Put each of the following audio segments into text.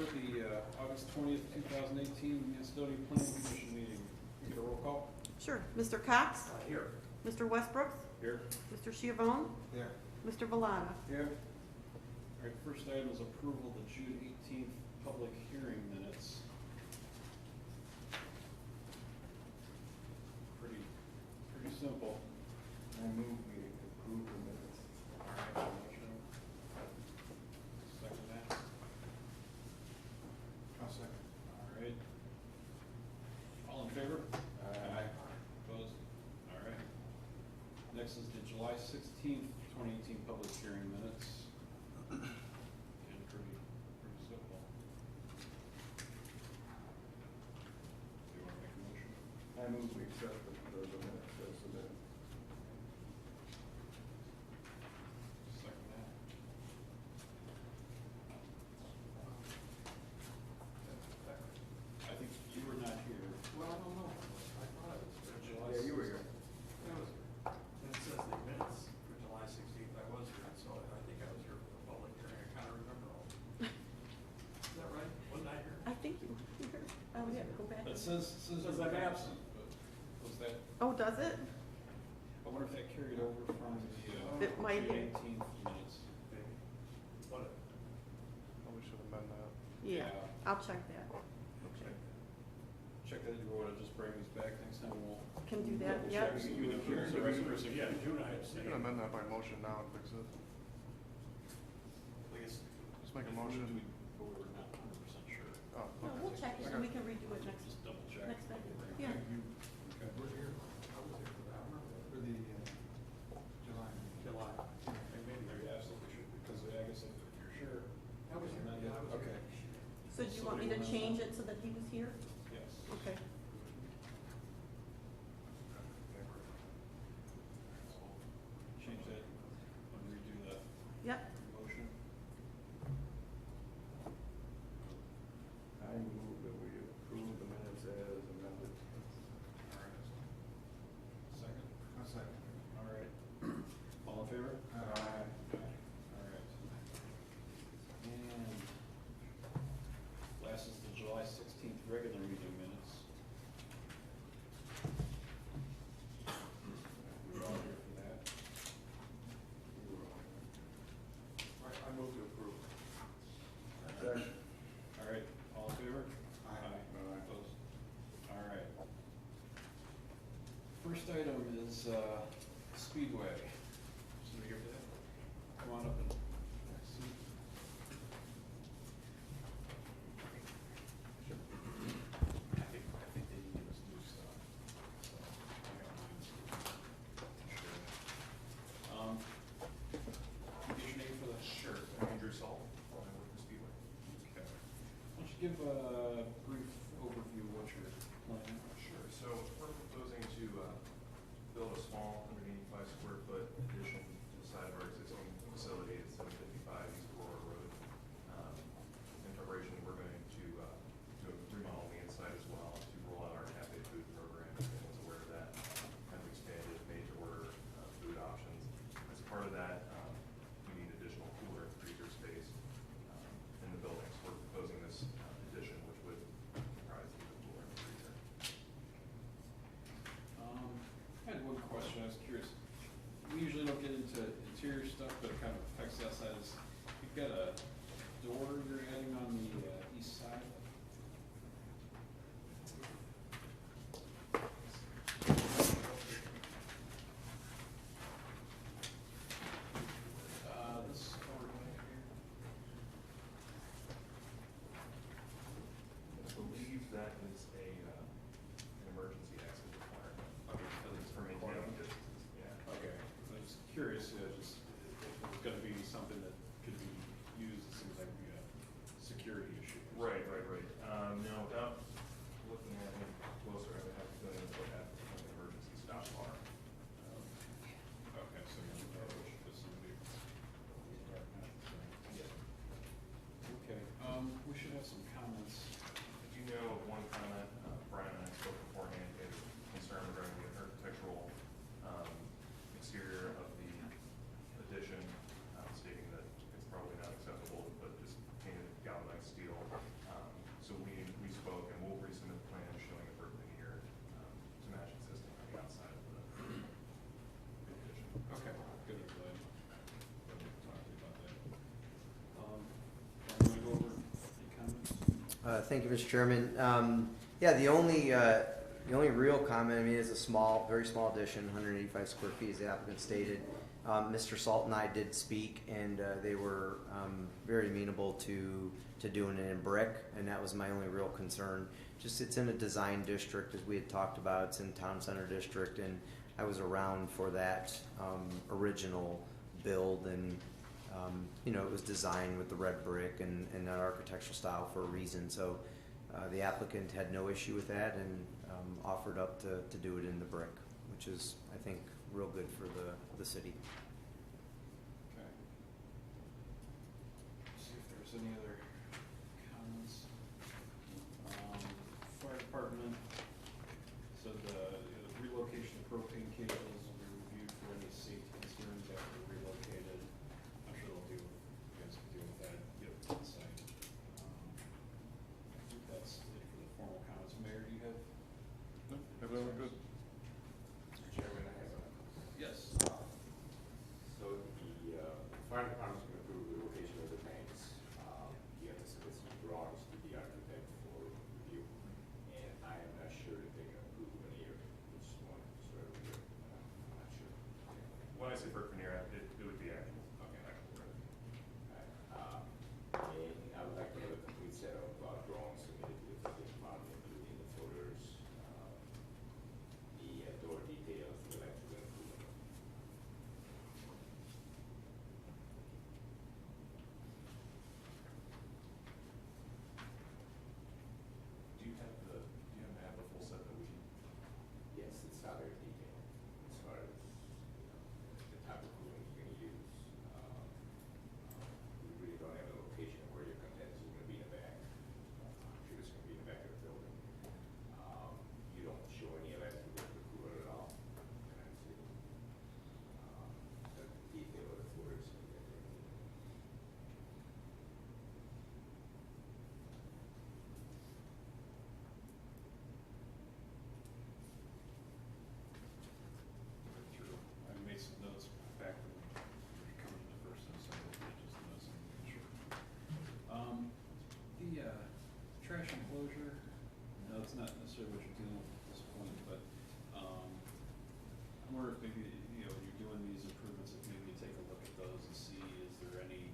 order the August 20th, 2018 Macedonia Planning Commission meeting. Can we get a roll call? Sure. Mr. Cox? Here. Mr. Westbrook? Here. Mr. Chiavone? Here. Mr. Valada? Here. All right, first item is approval of the June 18th public hearing minutes. Pretty simple. I move we approve the minutes. All right, motion. Second that. I'll second. All right. All in favor? Aye. Opposed? All right. Next is the July 16th, 2018 public hearing minutes. And pretty simple. Do you want to make a motion? I move we accept the minutes as submitted. Second that. I think you were not here. Well, I don't know. I thought it was for July. Yeah, you were here. That was, it says the minutes for July 16th. I was here, so I think I was here for the public hearing. I kind of remember all. Is that right? Wasn't I here? I think you were. I would have to go back. It says Says you I'm were absent. but was that, Oh, does it? I wonder if that carried over from the It might June have. 18th minutes. Maybe. What? We should amend that. Yeah, Yeah. I'll check that. Okay. Check that, you want to just bring this back next time, we'll. Can do that, double yep. check. You would hear the vice versa. Yeah, June I had You said. can amend that by motion now and fix it. Please. Just make a motion. But we were not 100% sure. Oh, No, okay. we'll check it and we can redo it next, Just double check. next time. Okay. Yeah. Okay. We're here. I was here for that one. For the July. July. And maybe. Maybe absolutely should, because I guess if you're sure. I was here. Amend it. Yeah, I was here. Okay, So do you want me to change it so that he was here? yes. Okay. Change that, and redo that Yep. motion. I move that we approve the minutes as amended. All right. Second? I'll second. All right. All in favor? Aye. All right. And last is the July 16th regular meeting minutes. We're all here for that. I move to approve. Second. All right, all in favor? Aye. Opposed? All right. First item is Speedway. Somebody here for that? Come on up and see. I think they need us new stuff. So, I got mine. Sure. What's your name for the? Sure, I'm Andrew Salt, I work for Speedway. Okay. Why don't you give a brief overview of what you're planning? Sure, so we're proposing to build a small 185 square foot addition to the side of our existing facility at 755 East Aurora Road. In preparation, we're going to remodel the inside as well to roll out our cafe food program. Everyone's aware of that, kind of expanded made to order food options. As part of that, we need additional cooler and freezer space in the building. So we're proposing this addition, which would comprise of the cooler and the freezer. I had one question, I was curious. We usually don't get into interior stuff, but it kind of affects us as, you've got a door you're adding on the east side. This over here. I believe that is an emergency exit requirement. Okay, At least for maintaining distances, yeah. Okay, I was curious, just if it was gonna be something that could be used, it seems like we got a security issue. Right. No, without looking at it closer, I would have to go in and look at an emergency stop bar. Okay, so you know, this would be. Yeah. Okay, we should have some comments. I do know of one comment, Brian and I spoke beforehand, he had concern regarding the architectural exterior of the addition, stating that it's probably not acceptable to put just painted galvanized steel Thank you, Mr. Chairman. Yeah, the only real comment, I mean, is a small, very small addition, 185 square feet, as the applicant stated. Mr. Salt and I did speak, and they were very amenable to doing it in brick, and that was my only real concern. Just it's in a design district, as we had talked about. It's in Town Center District, and I was around for that original build, and you know, it was designed with the red brick and that architectural style for a reason. So the applicant had no issue with that, and offered up to do it in the brick, which is, I think, real good for the city. Okay. See if there's any other comments. Fire department, so the relocation of propane cables will be reviewed for any safety concerns after relocated. I'm sure they'll do, you guys can deal with that, get it on site. I think that's it for the formal comments. Mayor, do you have? No, everyone good? Mr. Chairman, I have a. Yes. So the fire department's going to approve the location of the tanks. You have to submit some drawings to the architect for review. And I am not sure that they're going to approve an area, which one, so every year. I'm not sure. When I say brick veneer, it would be actual. Okay. Actual brick. And I would like to have a complete set of drawings submitted to the building department, including the footers, the door details, the electrical improvement. Do you have the full set that we? Yes, it's not very detailed as far as, the type of cooling you're gonna use. We really don't have a location of where your condensers are gonna be in the back. I'm sure it's gonna be in the back of the building. You don't show any electrical liquid cooler at all. And I see, the detail of the footers and everything. Through, I made some notes back when we were coming in the first time, so I just notes and making sure. The trash enclosure, no, it's not necessarily what you're doing at this point, but I wonder if maybe, you know, you're doing these improvements, if maybe you take a look at those and see, is there any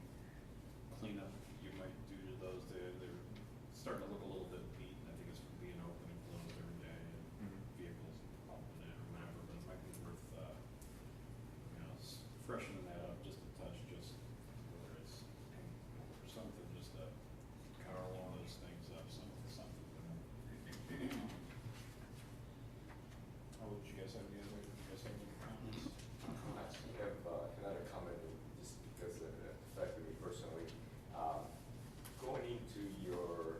cleanup you might do to those? They're starting to look a little bit beat, and I think it's from being open and closed every day, and vehicles pumping in or whatever, but it might be worth, you know, freshening that up just a touch, just whether it's paint or something, just to cover one of those things up, something. Oh, did you guys have any other, comments? I actually have another comment, just because it affected me personally. Going into your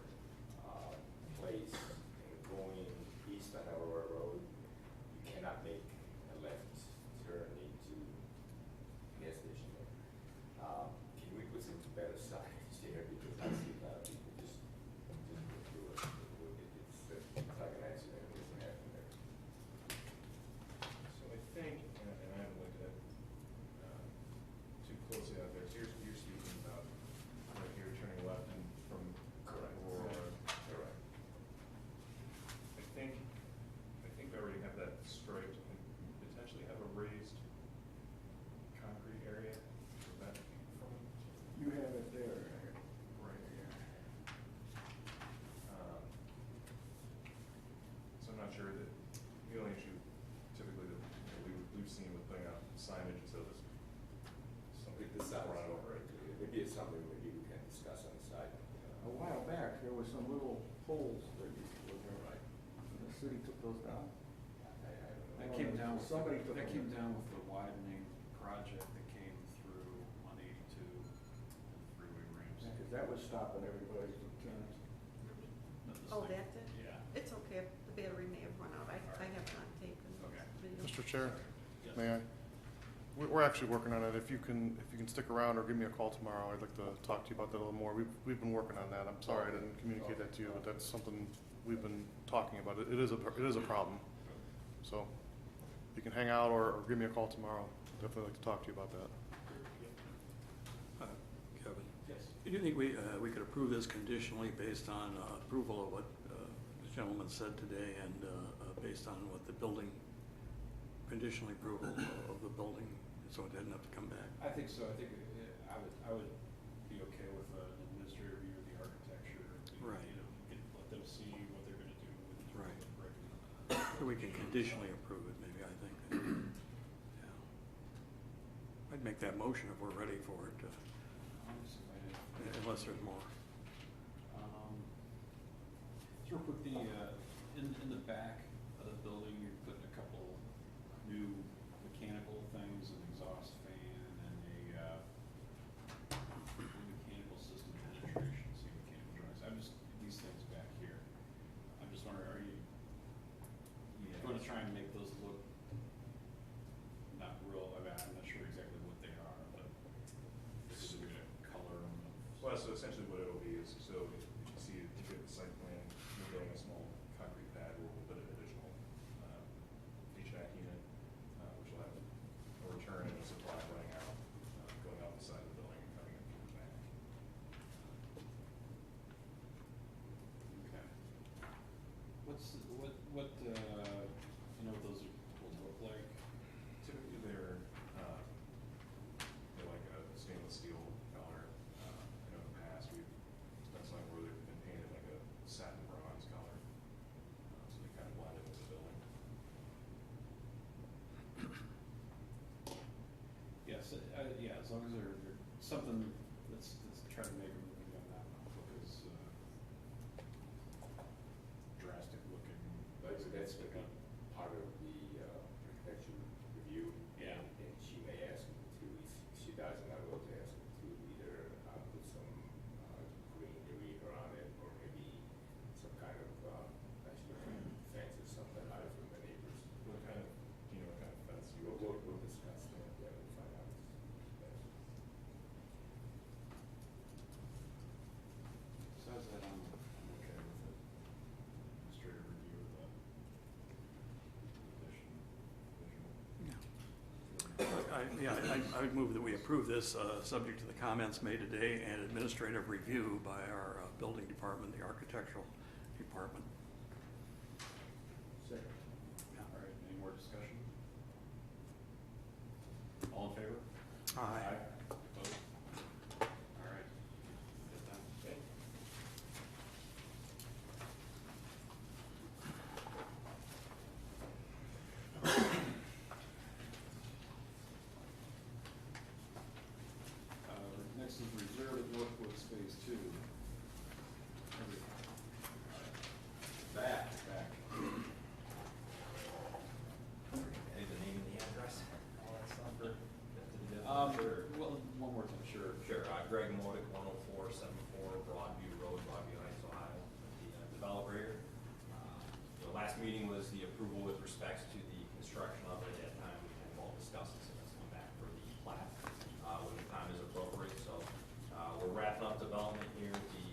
place and going east on Aurora Road, you cannot make a left turn into gas station there. Can we put some better signage there, because I see a lot of people just go through it. It's like an accident, it doesn't happen there. So I think, and I haven't looked at too closely out there, so you're speaking about right here turning left and from. Correct. Or, Correct. I think we already have that striped and potentially have a raised concrete area. Is that from? You have it there. Right here. So I'm not sure that, the only issue typically that, you know, we've seen with putting out signage instead of this. With the side run over it, maybe it's something maybe we can discuss on the side. A while back, there were some little holes that used to look there. Right. And the city took those down. I don't That know. came down with, Somebody took that them. came down with the widening project that came through on 82 and freeway ramps. Because that was stopping everybody's turns. Oh, that did? Yeah. It's okay, the battery may have run out, I have not taken Okay. video. Mr. Chair, Yes. may I? We're actually working on it. If you can stick around or give me a call tomorrow, I'd like to talk to you about that a little more. We've been working on that. I'm sorry I didn't communicate that to you, but that's something we've been talking about. It is a problem. So you can hang out or give me a call tomorrow. Definitely like to talk to you about that. Kevin, Yes. Do you think we could approve this conditionally based on approval of what the gentleman said today and based on what the building, conditionally approval of the building, so it didn't have to come back? I think so, I think I would be okay with an administrative review of the architecture. Right. You know, let them see what they're gonna do with the Right. brick. So we can conditionally approve it, maybe, I think. Yeah. I'd make that motion if we're ready for it, unless there's more. So real quick, in the back of the building, you're putting a couple new mechanical things, an exhaust fan and a mechanical system penetration, see mechanical drawings. These things back here. I'm just wondering, are you going to try and make those look not real, I mean, I'm not sure exactly what they are, but is it gonna color them? Well, so essentially what it'll be is, so if you see, if you get the site plan, we're building a small concrete pad where we'll put an additional HVAC unit, which will have a return and a supply running out, going out the side of the building and coming in through the back. Okay. What, you know what those will look like? Typically they're like a stainless steel color. I know in the past we've done something where they've been painted like a satin bronze color. So they kind of blend in with the building. Yes, yeah, as long as they're something that's trying to make them not look as drastic looking. That's gonna be part of the architecture review. Yeah. And she may ask me to, if she doesn't, I will ask her to either put some greenery around it or maybe some kind of fence or something out from the neighbors. What kind of, do you know what kind of fence you would We'll discuss that, yeah, we'll find out. Besides that, I'm okay with it. Administrative review of the addition. I would move that we approve this, subject to the comments made today and administrative review by our building department, the architectural department. Second. All right, any more discussion? All in favor? Aye. Opposed? All right. Get done. Okay. Next is reserve at Northwoods Phase 2. Back. Need the name and the address, all that stuff, or? Well, one more time, sure. Sure, Greg Modick, 10474 Broadview Road, Broadview Heights, Ohio, the developer here. The last meeting was the approval with respects to the construction of it. At that time, we had all discussed it, so let's come back for the plat when the time is appropriate. So we're wrapping up development here. The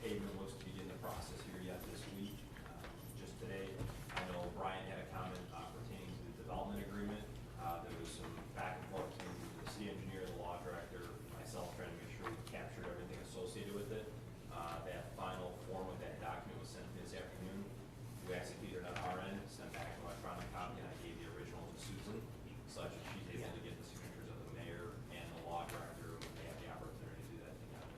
pavement looks to begin the process here yet this week. Just today, I know Brian had a comment pertaining to the development agreement. There was some back and forth between the city engineer, the law director, myself, trying to make sure we captured everything associated with it. That final form of that document was sent this afternoon. We executed on our end, sent back an electronic copy, and I gave the original to Susan, such that she's able to get the signatures of the mayor and the law director when they have the opportunity to do that together.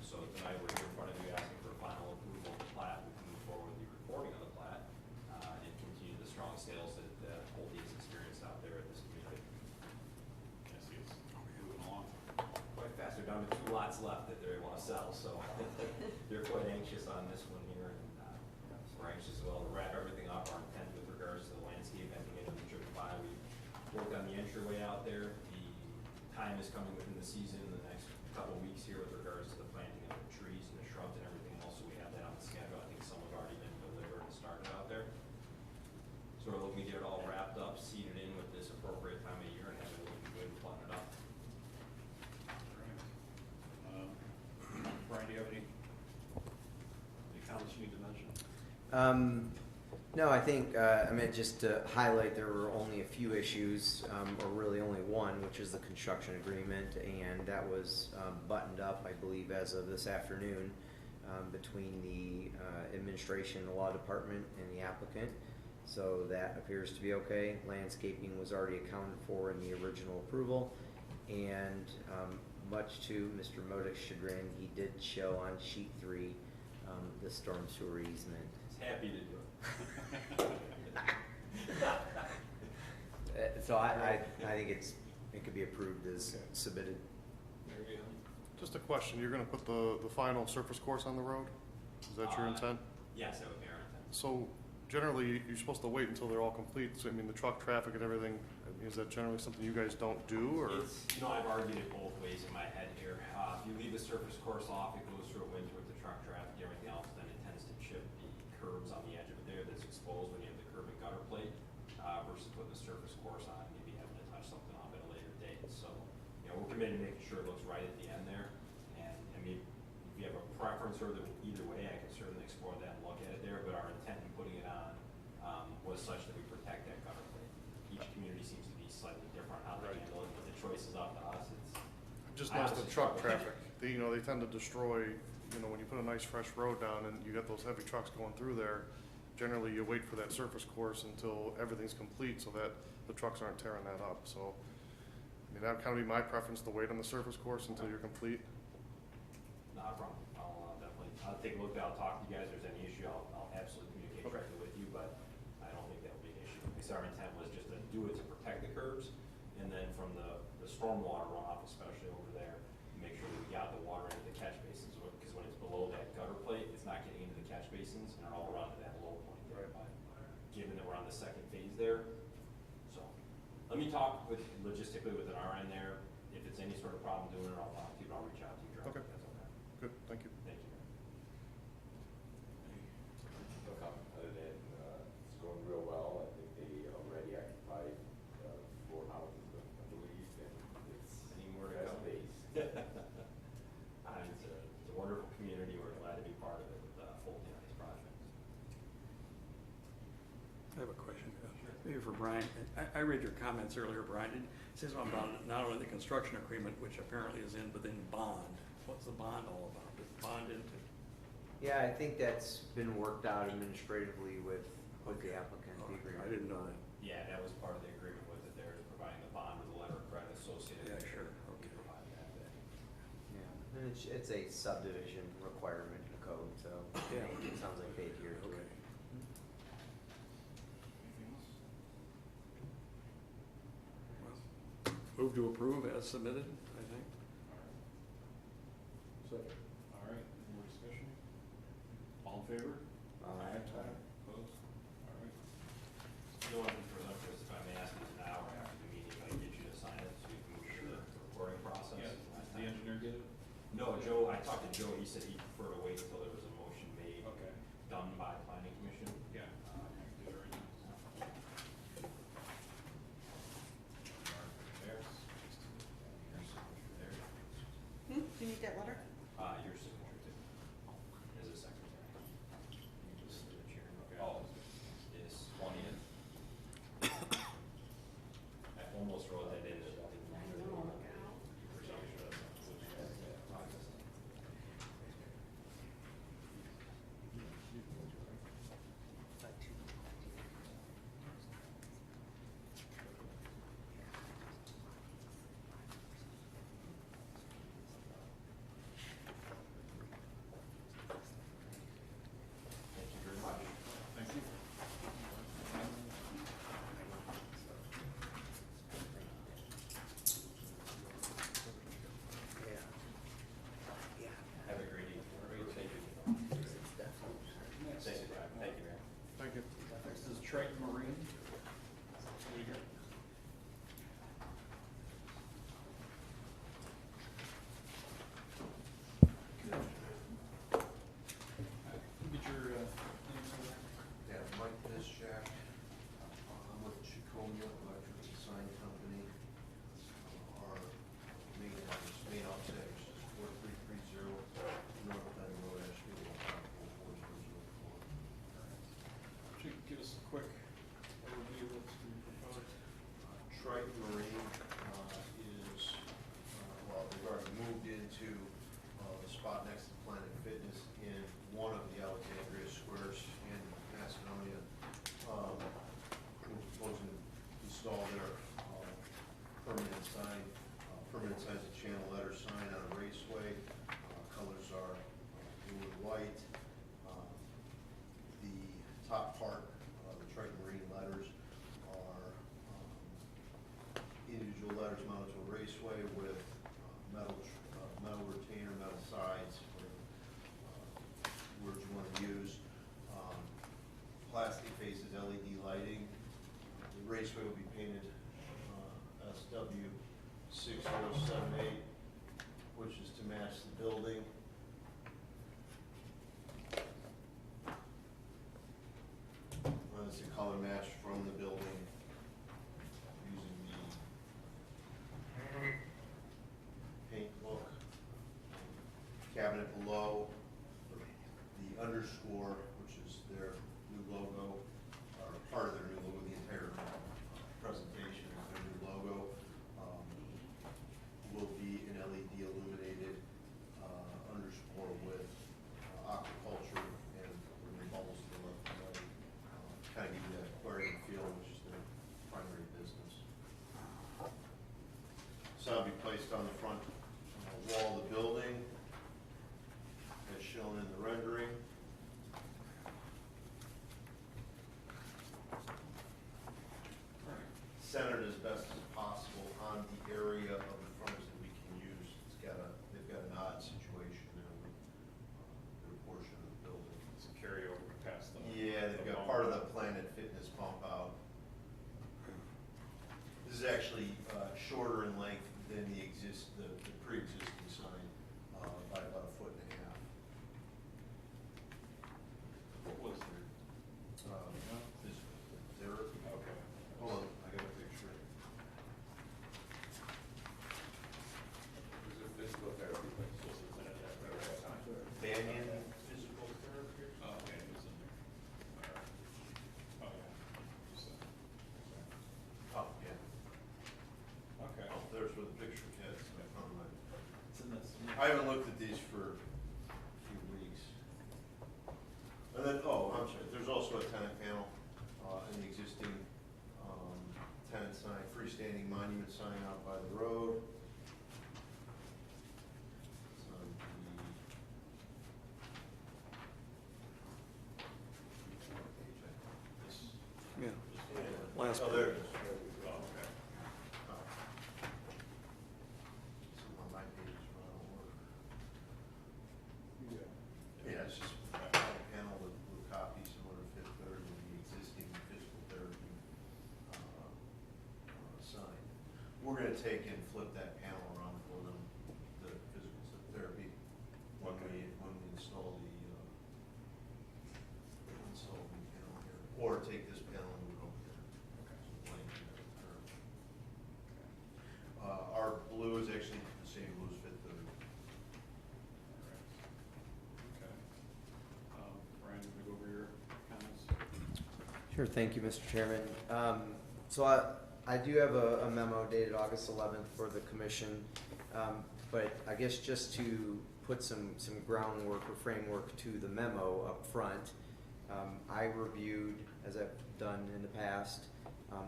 So tonight, we're here in front of you asking for final approval of the plat. We can move forward with the reporting of the plat and continue the strong sales that Pulte has experienced out there at this community. Yes, it's moving along. Quite fast. They're down to 2 lots left that they want to sell, so they're quite anxious on this one here, and we're anxious as well to wrap everything up. Our intent with regards to the landscape at the end of the trip by, we worked on the entryway out there. The time is coming within the season in the next couple of weeks here with regards to the planting of the trees and the shrubs and everything else, so we have that on the schedule. I think some have already been delivered and started out there. So we're looking to get it all wrapped up, seeded in with this appropriate time of year, and have it looking good and button it up. Brian, do you have any comments you need to mention? No, I think, I mean, just to highlight, there were only a few issues, or really only one, which is the construction agreement, and that was buttoned up, I believe, as of this afternoon, between the administration, the law department, and the applicant. So that appears to be okay. Landscaping was already accounted for in the original approval, and much to Mr. Modic's chagrin, he did show on sheet 3 the storm sewer easement. He's happy to do it. So I think it could be approved as submitted. There you go. Just a question, you're gonna put the final surface course on the road? Is that your intent? Yes, that would be our intent. So generally, you're supposed to wait until they're all complete, so I mean, the truck traffic and everything, I mean, is that generally something you guys don't do, or? It's, I've argued it both ways in my head here. If you leave the surface course off, it goes through a winter with the truck traffic and everything else, then it tends to chip the curbs on the edge of it there that's exposed when you have the curb and gutter plate, versus putting the surface course on, maybe having to touch something off at a later date. So, we're committed to making sure it looks right at the end there. And, I mean, if you have a preference or either way, I can certainly explore that and look at it there, but our intent in putting it on, was such that we protect that gutter plate. Each community seems to be slightly different how they handle it, but the choice is up to us. Just I notice the honestly truck struggle. traffic, they tend to destroy, when you put a nice fresh road down and you got those heavy trucks going through there, generally you wait for that surface course until everything's complete so that the trucks aren't tearing that up, so. I mean, that would kind of be my preference, to wait on the surface course until you're complete. Not a problem. I'll definitely, I'll take a look, I'll talk to you guys, if there's any issue, I'll absolutely communicate Okay. directly with you, but I don't think that would be an issue. Because our intent was just to do it to protect the curbs, and then from the stormwater runoff, especially over there, make sure that we got the water into the catch basins, because when it's below that gutter plate, it's not getting into the catch basins, and it all run to that low point there. But given that we're on the second phase there, so, let me talk with, logistically with an RN there. If it's any sort of problem doing it, I'll talk to you, but I'll reach out to you directly. Okay. If that's okay. Good, thank you. Thank you. No comment, other than, it's going real well. I think they already occupied, 4 houses, I believe, and it's Any more to fast come? paced. It's a wonderful community. We're glad to be part of it with Fulton on this project. I have a question, maybe for Brian. I read your comments earlier, Brian. It says something about not only the construction agreement, which apparently is in, but then bond. What's the bond all about? Is the bond into? Yeah, I think that's been worked out administratively with the applicant, the agreement. I didn't know that. Yeah, that was part of the agreement with it there, is providing the bond with a letter of credit associated. Yeah, with it. sure. We Okay. provide that. Yeah, and it's a subdivision requirement in the code, so Yeah. it sounds like they adhere to Okay. it. Move to approve as submitted, I think. Second. All right, any more discussion? All in favor? Opposed? All right. You don't want to be further interest, if I may ask you an hour after the meeting, if I can get you to sign it, so you can move to the recording process. Yeah, Last did the time. engineer get it? No, Joe, I talked to Joe, he said he'd prefer to wait until there was a motion made, Okay. done by planning commission. Yeah. I can do it right now. There. Your signature there. Do you need that letter? Your signature too, as a secretary. You just do the chair. Okay. Oh, is 20th. I almost wrote that in. to a spot next to Planet Fitness in one of the Alexandria squares in Macedonia. We're proposing to install their permanent size of channel letter sign on a raceway. Colors are blue and white. The top part, the Triton Marine letters, are individual letters mounted to a raceway with metal retainer, metal sides, or words you want to use. Plastic faces, LED lighting. The raceway will be painted SW 6078, which is to match the building. It's a color match from the building using the paint book. Cabinet below, the underscore, which is their new logo, or part of their new logo, the entire presentation is their new logo, will be an LED illuminated underscore with aquaculture and bubbles to the left and right. Kind of give you that aquarium feel, which is their primary business. So it'll be placed on the front wall of the building, as shown in the rendering. Centered as best as possible on the area of the frontage that we can use. They've got an odd situation there with their portion of the building. It's a carryover past the. Yeah, they've got part of the Planet Fitness bump out. This is actually shorter in length than the pre-existing sign by about a foot and a half. What was there? This, there, Okay. hold on, I got a picture. There's a physical therapy place. So it's in that time. Banyan. Physical therapy? Oh, okay, it was in there. All right. Oh, yeah. Just that. Oh, yeah. Okay. Oh, there's where the picture is. It's in this. I haven't looked at these for a few weeks. And then, oh, I'm sorry, there's also a tenant panel in the existing tenant sign, freestanding monument sign out by the road. It's on This. Yeah. the. Last Oh, there it is. Oh, okay. Some of my pages run out of order. Yeah. Yeah, it's just a panel with copies in order to fit better with the existing physical therapy sign. We're gonna take and flip that panel around for them, the physical therapy, when we install the panel here. Or take this panel and move it over there. So blank there. Our blue is actually the same blue as Fifth Third. Okay. Brian, you wanna go over your comments? Sure, thank you, Mr. Chairman. So I do have a memo dated August 11th for the commission, but I guess just to put some groundwork or framework to the memo up front, I reviewed, as I've done in the past,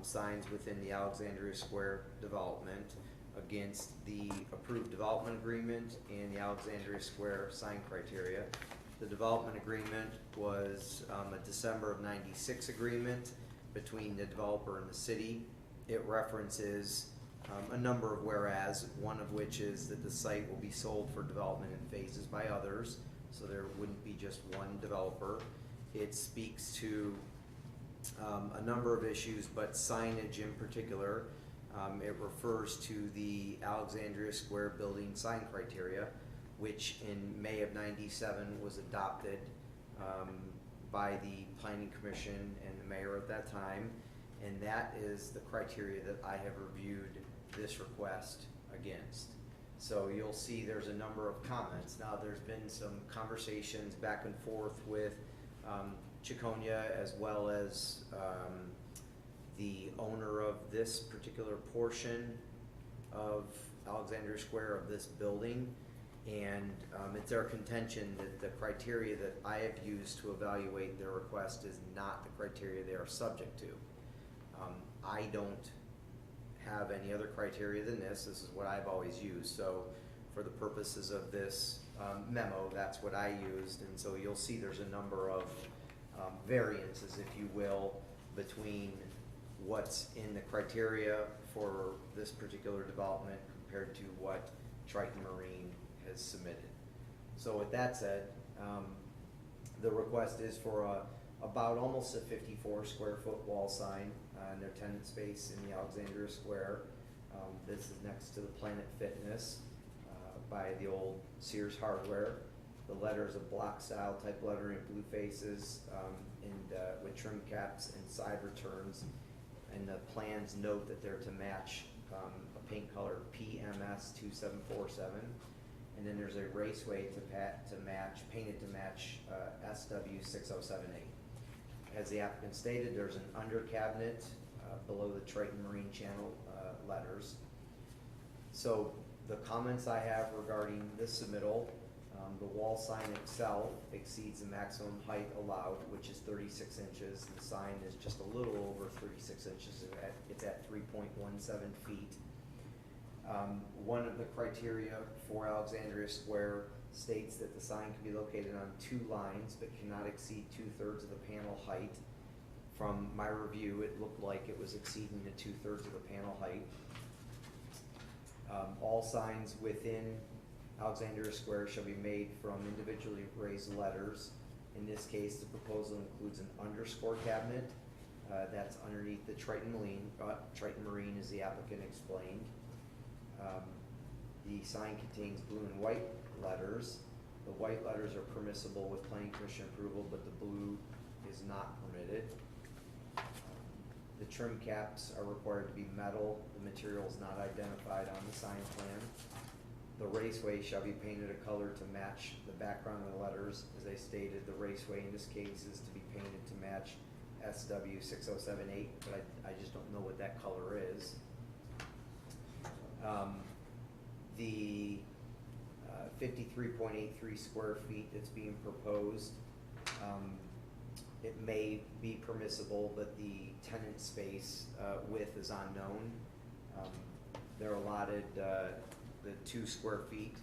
signs within the Alexandria Square development against the approved development agreement and the Alexandria Square sign criteria. The development agreement was a December of '96 agreement between the developer and the city. It references a number of whereas, one of which is that the site will be sold for development in phases by others, so there wouldn't be just one developer. It speaks to a number of issues, but signage in particular. It refers to the Alexandria Square building sign criteria, which in May of '97 was adopted by the Planning Commission and the mayor at that time, and that is the criteria that I have reviewed this request against. So you'll see there's a number of comments. Now, there's been some conversations back and forth with Chiconia as well as the owner of this particular portion of Alexandria Square of this building, And it's our contention that the criteria that I have used to evaluate their request is not the criteria they are subject to. I don't have any other criteria than this. This is what I've always used. So for the purposes of this memo, that's what I used. And so you'll see there's a number of variances, if you will, between what's in the criteria for this particular development compared to what Triton Marine has submitted. So with that said, the request is for about almost a 54 square foot wall sign in their tenant space in the Alexandria Square. This is next to the Planet Fitness by the old Sears Hardware. The letters of block style type lettering, blue faces, and with trim caps and side returns. And the plans note that they're to match a paint color PMS 2747. And then there's a raceway to match, painted to match SW 6078. As the applicant stated, there's an under cabinet below the Triton Marine Channel letters. So the comments I have regarding this submittal, the wall sign itself exceeds the maximum height allowed, which is 36 inches. The sign is just a little over 36 inches. It's at 3.17 feet. One of the criteria for Alexandria Square states that the sign can be located on 2 lines but cannot exceed 2/3 of the panel height. From my review, it looked like it was exceeding the 2/3 of the panel height. All signs within Alexandria Square shall be made from individually raised letters. In this case, the proposal includes an underscore cabinet that's underneath the Triton Marine, as the applicant explained. The sign contains blue and white letters. The white letters are permissible with planning commission approval, but the blue is not permitted. The trim caps are required to be metal. The material is not identified on the sign plan. The raceway shall be painted a color to match the background of the letters. As I stated, the raceway in this case is to be painted to match SW 6078, but I just don't know what that color is. The 53.83 square feet that's being proposed, it may be permissible, but the tenant space width is unknown. They're allotted the 2 square feet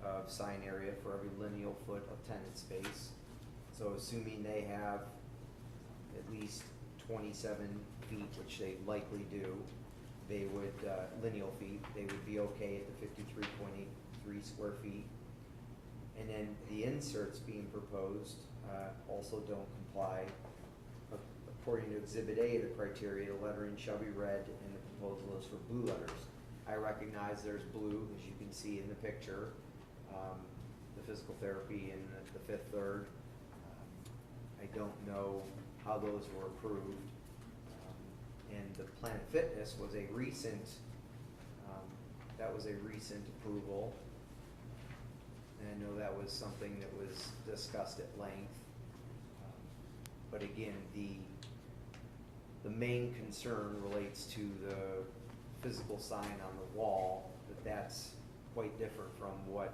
of sign area for every lineal foot of tenant space. So assuming they have at least 27 feet, which they likely do, they would, lineal feet, they would be okay at the 53.83 square feet. And then the inserts being proposed also don't comply. According to Exhibit A, the criteria, the lettering shall be red and the proposal is for blue letters. I recognize there's blue, as you can see in the picture, the physical therapy in the 5th third. I don't know how those were approved. And the Planet Fitness was a recent, approval. And I know that was something that was discussed at length. But again, the main concern relates to the physical sign on the wall, that's quite different from what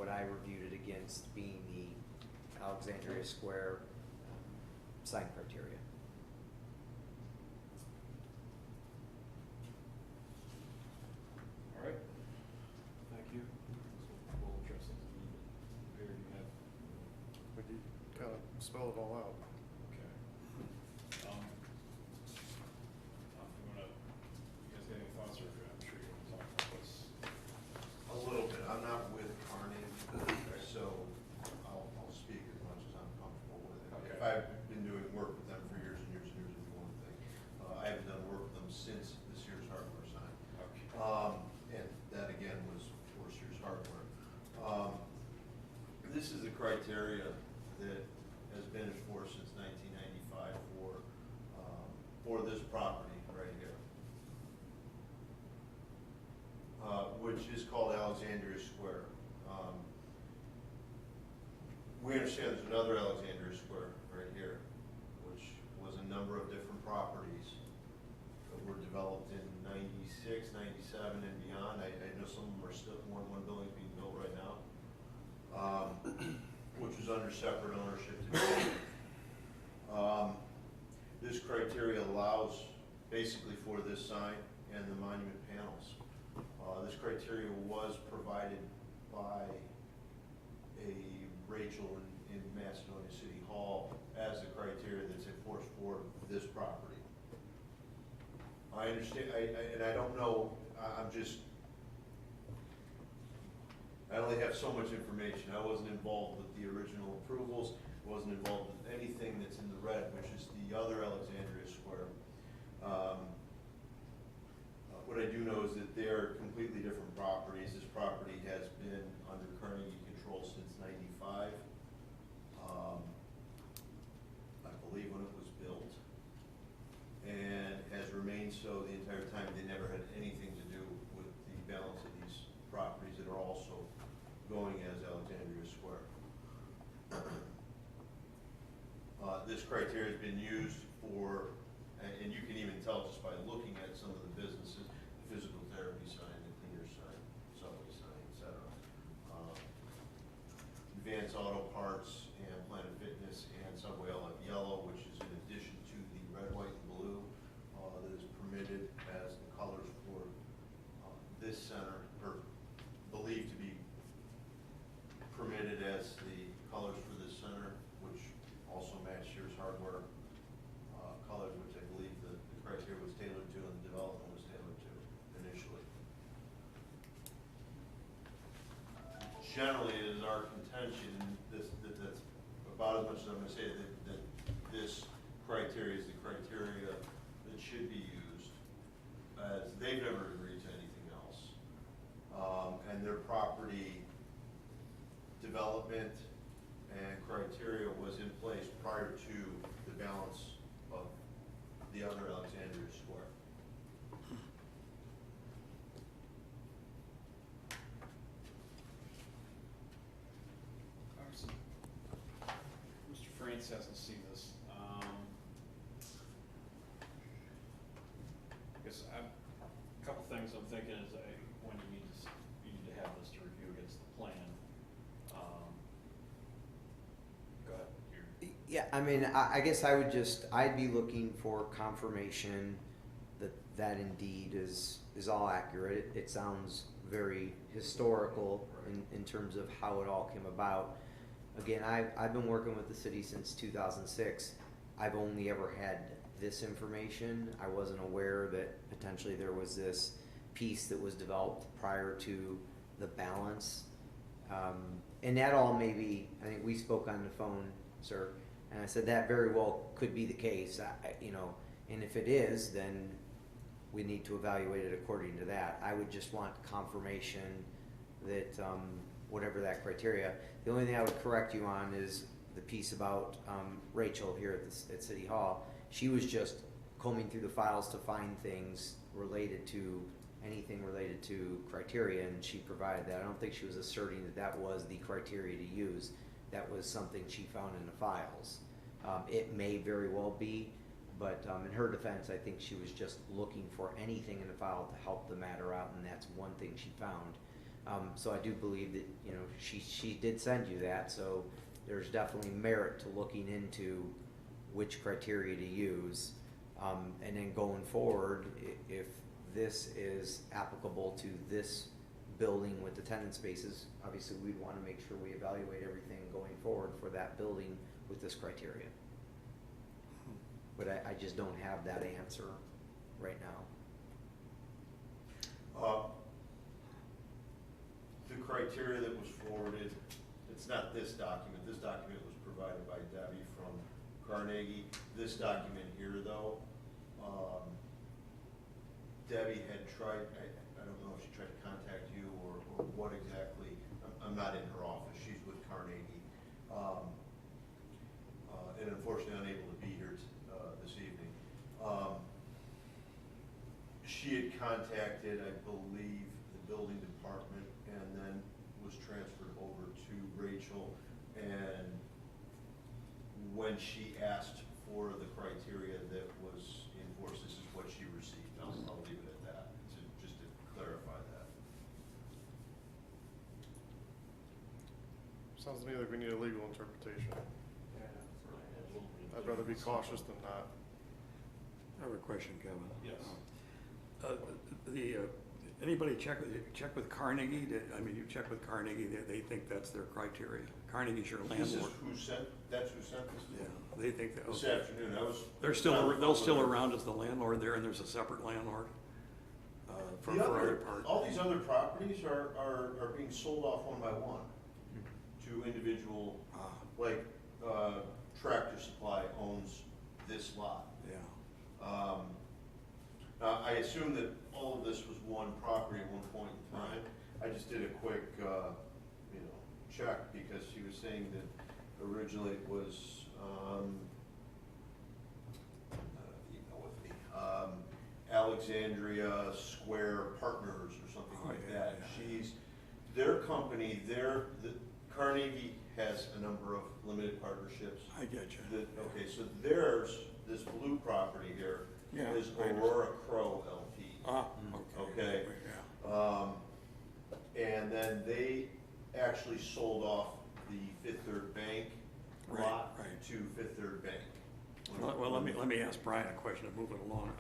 I reviewed it against, being the Alexandria Square sign criteria. All right, thank you. We'll address things a little bit. Barry, you have, But you kind of spell it all out. okay. You guys got any thoughts, or I'm sure you want to talk about this? A little bit. I'm not with Carney, so I'll speak as much as I'm comfortable with it. Okay. I've been doing work with them for years and years and years, if you want to think. I haven't done work with them since the Sears Hardware sign. Okay. And that again was for Sears Hardware. This is the criteria that has been enforced since 1995 for this property right here, which is called Alexandria Square. We understand there's another Alexandria Square right here, which was a number of different properties that were developed in 96, 97 and beyond. I know some of them are still, one building being built right now. under separate ownership today. This criteria allows basically for this sign and the monument panels. This criteria was provided by a Rachel in Macedonia City Hall as the criteria that's enforced for this property. I understand, and I don't know, I only have so much information. I wasn't involved with the original approvals, wasn't involved with anything that's in the red, which is the other Alexandria Square. What I do know is that they're completely different properties. This property has been under Carnegie control since '95. I believe when it was built, and has remained so the entire time. They never had anything to do with the balance of these properties that are also going as Alexandria Square. This criteria has been used for, and you can even tell just by looking at some of the businesses, the physical therapy sign, the cleaner sign, subway sign, etc. Advanced Auto Parts and Planet Fitness and Subway LF Yellow, which is in addition to the red, white, and blue that is permitted as the colors for this center, or believed to be permitted as the colors for this center, which also match Sears Hardware colors, which I believe the criteria was tailored to and the development was tailored to initially. Generally, it is our contention, that's about as much as I'm going to say, that this criteria is the criteria that should be used, as they've never agreed to anything else. And their property development and criteria was in place prior to the balance of the other Alexandria Square. Mr. France hasn't seen this. I guess a couple things I'm thinking is when you need to have this to review against the plan. Go ahead. Yeah, I mean, I guess I'd be looking for confirmation that that indeed is all accurate. It sounds very historical in terms of how it all came about. Again, I've been working with the city since 2006. I've only ever had this information. I wasn't aware that potentially there was this piece that was developed prior to the balance. And that all maybe, I think we spoke on the phone, sir, and I said that very well could be the case, and if it is, then we need to evaluate it according to that. I would just want confirmation that whatever that criteria. The only thing I would correct you on is the piece about Rachel here at City Hall. She was just combing through the files to find things related to anything related to criteria, and she provided that. I don't think she was asserting that that was the criteria to use. That was something she found in the files. It may very well be, but in her defense, I think she was just looking for anything in the file to help the matter out, and that's one thing she found. So I do believe that she did send you that, so there's definitely merit to looking into which criteria to use, and then going forward, if this is applicable to this building with the tenant spaces, obviously we'd want to make sure we evaluate everything going forward for that building with this criteria. But I just don't have that answer right now. The criteria that was forwarded, it's not this document. This document was provided by Debbie from Carnegie. This document here, though, Debbie had tried, I don't know if she tried to contact you or what exactly. I'm not in her office. She's with Carnegie. And unfortunately unable to be here this evening. She had contacted, I believe, the building department and then was transferred over to Rachel. And when she asked for the criteria that was enforced, this is what she received. I'll leave it at that, just to clarify that. Sounds to me like we need a legal interpretation. Yeah. I'd rather be cautious than not. I have a question, Kevin. Yes. Anybody check with Carnegie? I mean, you check with Carnegie, they think that's their criteria. Carnegie's your This is landlord. that's who sent this to Yeah, me? they think that, This okay. afternoon, I was. They're still around as the landlord there, and there's a separate landlord for other parts. All these other properties are being sold off one by one to individual, like, Tractor Supply owns this lot. Yeah. I assume that all of this was one property at one point in time. I just did a quick, check, because she was saying that originally it was, email with me, Alexandria Square Partners or something Oh, like yeah, that. yeah. Their company, Carnegie has a number of limited partnerships. I get you. Okay, so theirs, this blue property here, Yeah, is I understand. Aurora Crow LP. Okay. Okay. Yeah. And then they actually sold off the Fifth Third Bank Right, lot right. to Fifth Third Bank. Well, let me ask Brian a question to move it along.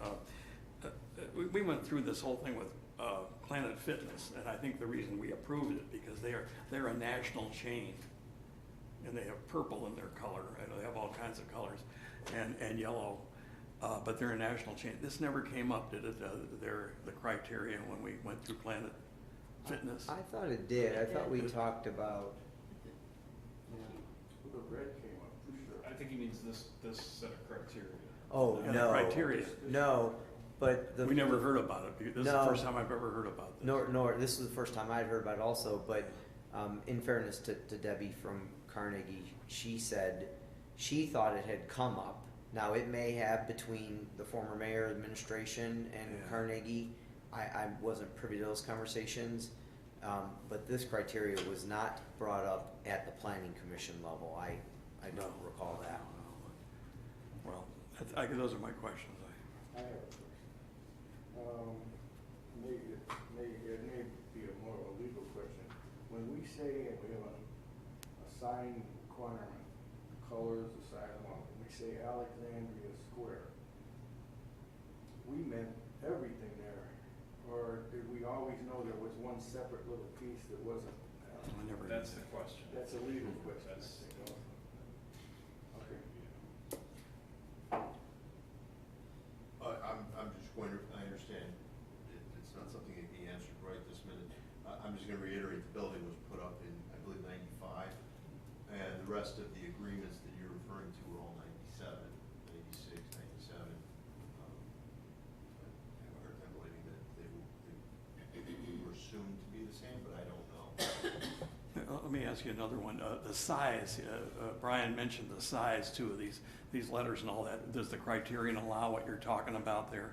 We went through this whole thing with Planet Fitness, and I think the reason we approved it, because they're a national chain, and they have purple in their color, and they have all kinds of colors, and yellow, but they're a national chain. This never came up, did it, the criteria when we went through Planet Fitness? I thought it did. I thought we talked about, The red came up, for sure. I think he means this set of criteria. oh, Yeah, the no. criteria. No, but the. We never heard about it, because this is the No. first time I've ever heard about this. Nor, this was the first time I'd heard about it also, but in fairness to Debbie from Carnegie, she said she thought it had come up. Now, it may have between the former mayor administration and Yeah. Carnegie. I wasn't privy to those conversations, but this criteria was not brought up at the planning commission level. I don't recall that. Well, those are my questions. I have a question. It may be a more of a legal question. When we say, and we have a sign requirement, colors, the size, when we say Alexandria Square, we meant everything there, or did we always know there was one separate little piece that wasn't? I never. That's the question. That's a legal question. I That's- think, also. Okay. I'm just going to, I understand, it's not something that can be answered right this minute. I'm just gonna reiterate, the building was put up in, I believe, 95, and the rest of the agreements that you're referring to were all 97, 96, 97. I haven't heard them believing that they were assumed to be the same, but I don't know. Let me ask you another one. The size, Brian mentioned the size too of these letters and all that. Does the criterion allow what you're talking about there?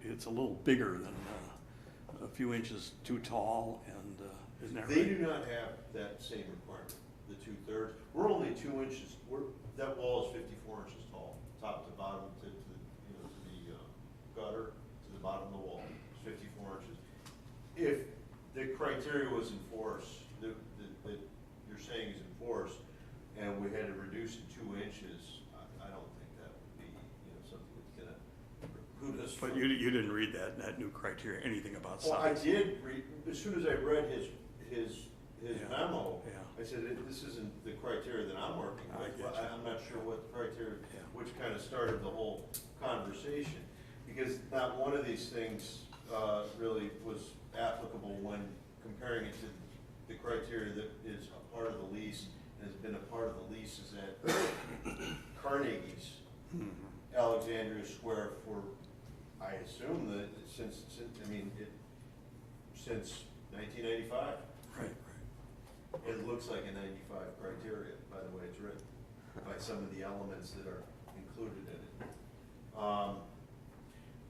It's a little bigger than a few inches too tall, and isn't that right? They do not have that same requirement, the 2/3. We're only 2 inches, that wall is 54 inches tall, top to bottom, to the gutter, to the bottom of the wall, it's 54 inches. If the criteria was enforced, that you're saying is enforced, and we had to reduce it 2 inches, I don't think that would be, something that's gonna preclude us from. But you didn't read that new criteria, anything about size? Well, I did read, as soon as I read his Yeah. memo, Yeah. I said, this isn't the criteria that I'm working I with. get But you. I'm not sure what the criteria, Yeah. which kind of started the whole conversation. Because not one of these things really was applicable when comparing it to the criteria that is a part of the lease, and has been a part of the leases at Carnegie's Mhm. Alexandria Square for, I assume that since 1995. Right. It looks like a 95 criteria, by the way it's written, by some of the elements that are included in it.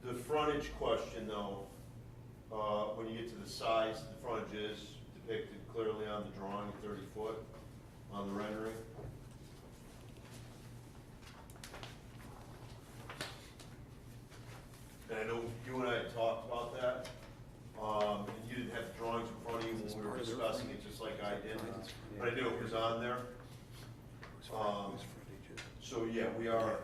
The frontage question though, when you get to the size, the frontage is depicted clearly on the drawing, 30 foot on the rendering. And I know you and I had talked about that, and you didn't have the drawings in front of you when we were discussing it, just like I did. but I knew it was on there. So, yeah, we are.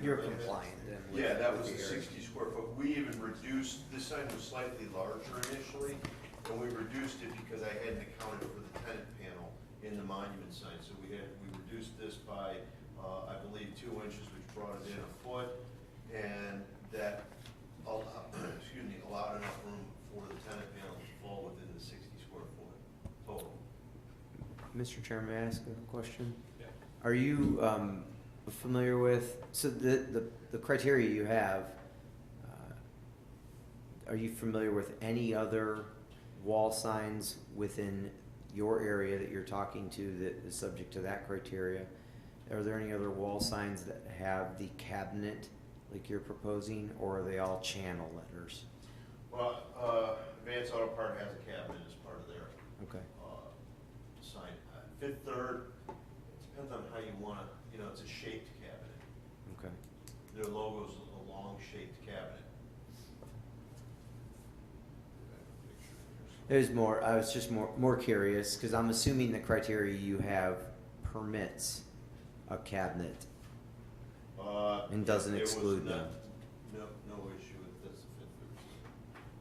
You're compliant then with. Yeah, that with was the a area. 60 square foot. We even reduced, this sign was slightly larger initially, and we reduced it because I hadn't accounted for the tenant panel in the monument sign. So we reduced this by, I believe, 2 inches, which brought it in a foot, and that, allowed enough room for the tenant panel to fall within the 60 square foot total. Mr. Chairman, may I ask a question? Yeah. Are you familiar with, so the criteria you have, are you familiar with any other wall signs within your area that you're talking to that is subject to that criteria? Are there any other wall signs that have the cabinet like you're proposing, or are they all channel letters? Well, Advance Auto Part has a cabinet as part of their Okay. sign. Fifth Third, it depends on how you want to, it's a shaped cabinet. Okay. Their logo's a long shaped cabinet. I was just more curious, because I'm assuming the criteria you have permits a cabinet and doesn't It was exclude them. No issue with this Fifth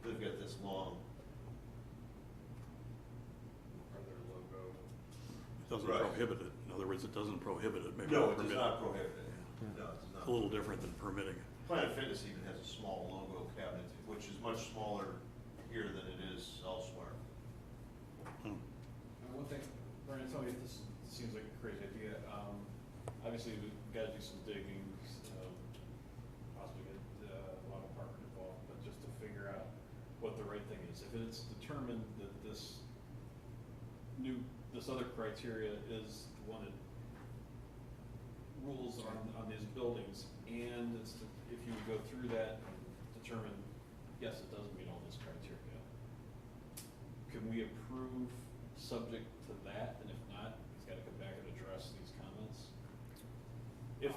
Third. They've got this long. Or their logo. It doesn't Right. prohibit it. In other words, it doesn't prohibit it, maybe No, not it does permit not prohibit it. Yeah. No, it does not. It's a little different than permitting it. Planet Fitness even has a small logo cabinet, which is much smaller here than it is elsewhere. Hmm. One thing, Brian, tell me if this seems like a crazy idea. Obviously, we've got to do some digging, possibly get a lot of department involved, but just to figure out what the right thing is. If it's determined that this other criteria is the one that rules on these buildings, and if you would go through that and determine, yes, it does meet all this criteria, can we approve subject to that? And if not, he's got to come back and address these comments. If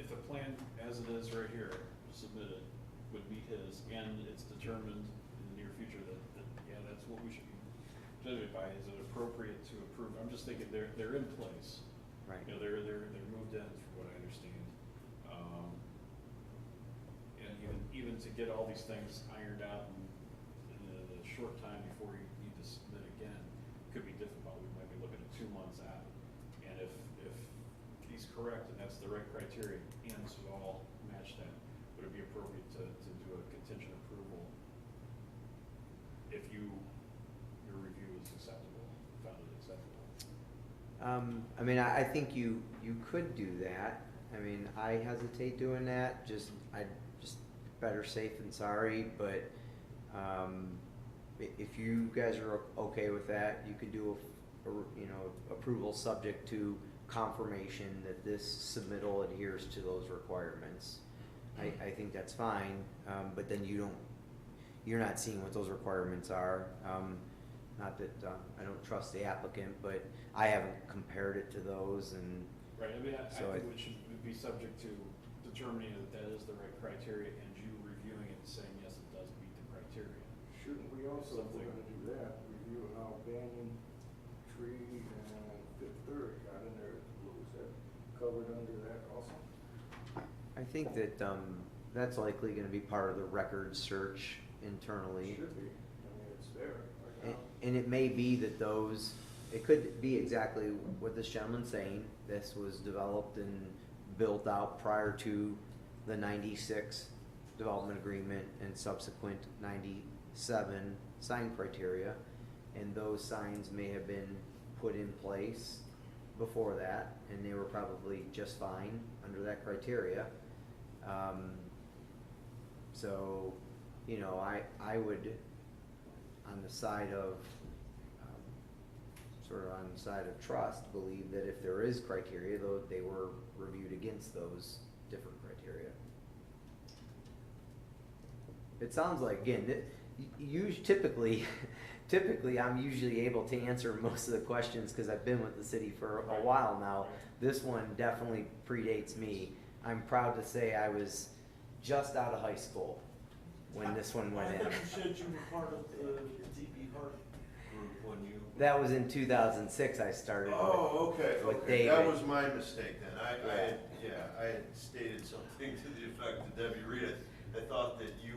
the plan as it is right here submitted would meet his, and it's determined in the near future that yeah, that's what we should be judging it by, is it appropriate to approve? I'm just thinking they're in place. Right. They're moved in, from what I understand. And even to get all these things ironed out in the short time before you need to submit again, could be difficult. We might be looking at 2 months out. And if he's correct and that's the right criteria, and this would all match that, would it be appropriate to do a contingent approval if your review is acceptable, found it acceptable? I mean, I think you could do that. I mean, I hesitate doing that. I just better safe than sorry. But if you guys are okay with that, you could do approval subject to confirmation that this submittal adheres to those requirements. I think that's fine. But then you're not seeing what those requirements are. Not that I don't trust the applicant, but I haven't compared it to those, and Right, I mean, I So think it should be subject to determining that is the right criteria and you reviewing it and saying, yes, it does meet the criteria. Shouldn't we also, if we're Something. gonna do that, review how Banyan Tree and Fifth Third got in there, was that covered under that also? I think that that's likely going to be part of the record search internally. Should be, I mean, it's there right now. And it may be that it could be exactly what this gentleman's saying. This was developed and built out prior to the 96 development agreement and subsequent 97 sign criteria. And those signs may have been put in place before that, and they were probably just fine under that criteria. So, I would, on the side of, trust, believe that if there is criteria, though, they were reviewed against those different criteria. It sounds like, again, typically I'm usually able to answer most of the questions because I've been with the city for a while now. This one definitely predates me. I'm proud to say I was just out of high school when this one went in. I thought you said you were part of the DB Hart group when you? That was in 2006 I started Oh, okay, with okay, that David. was my mistake then, I had stated something to the effect to Debbie Reed, I thought that you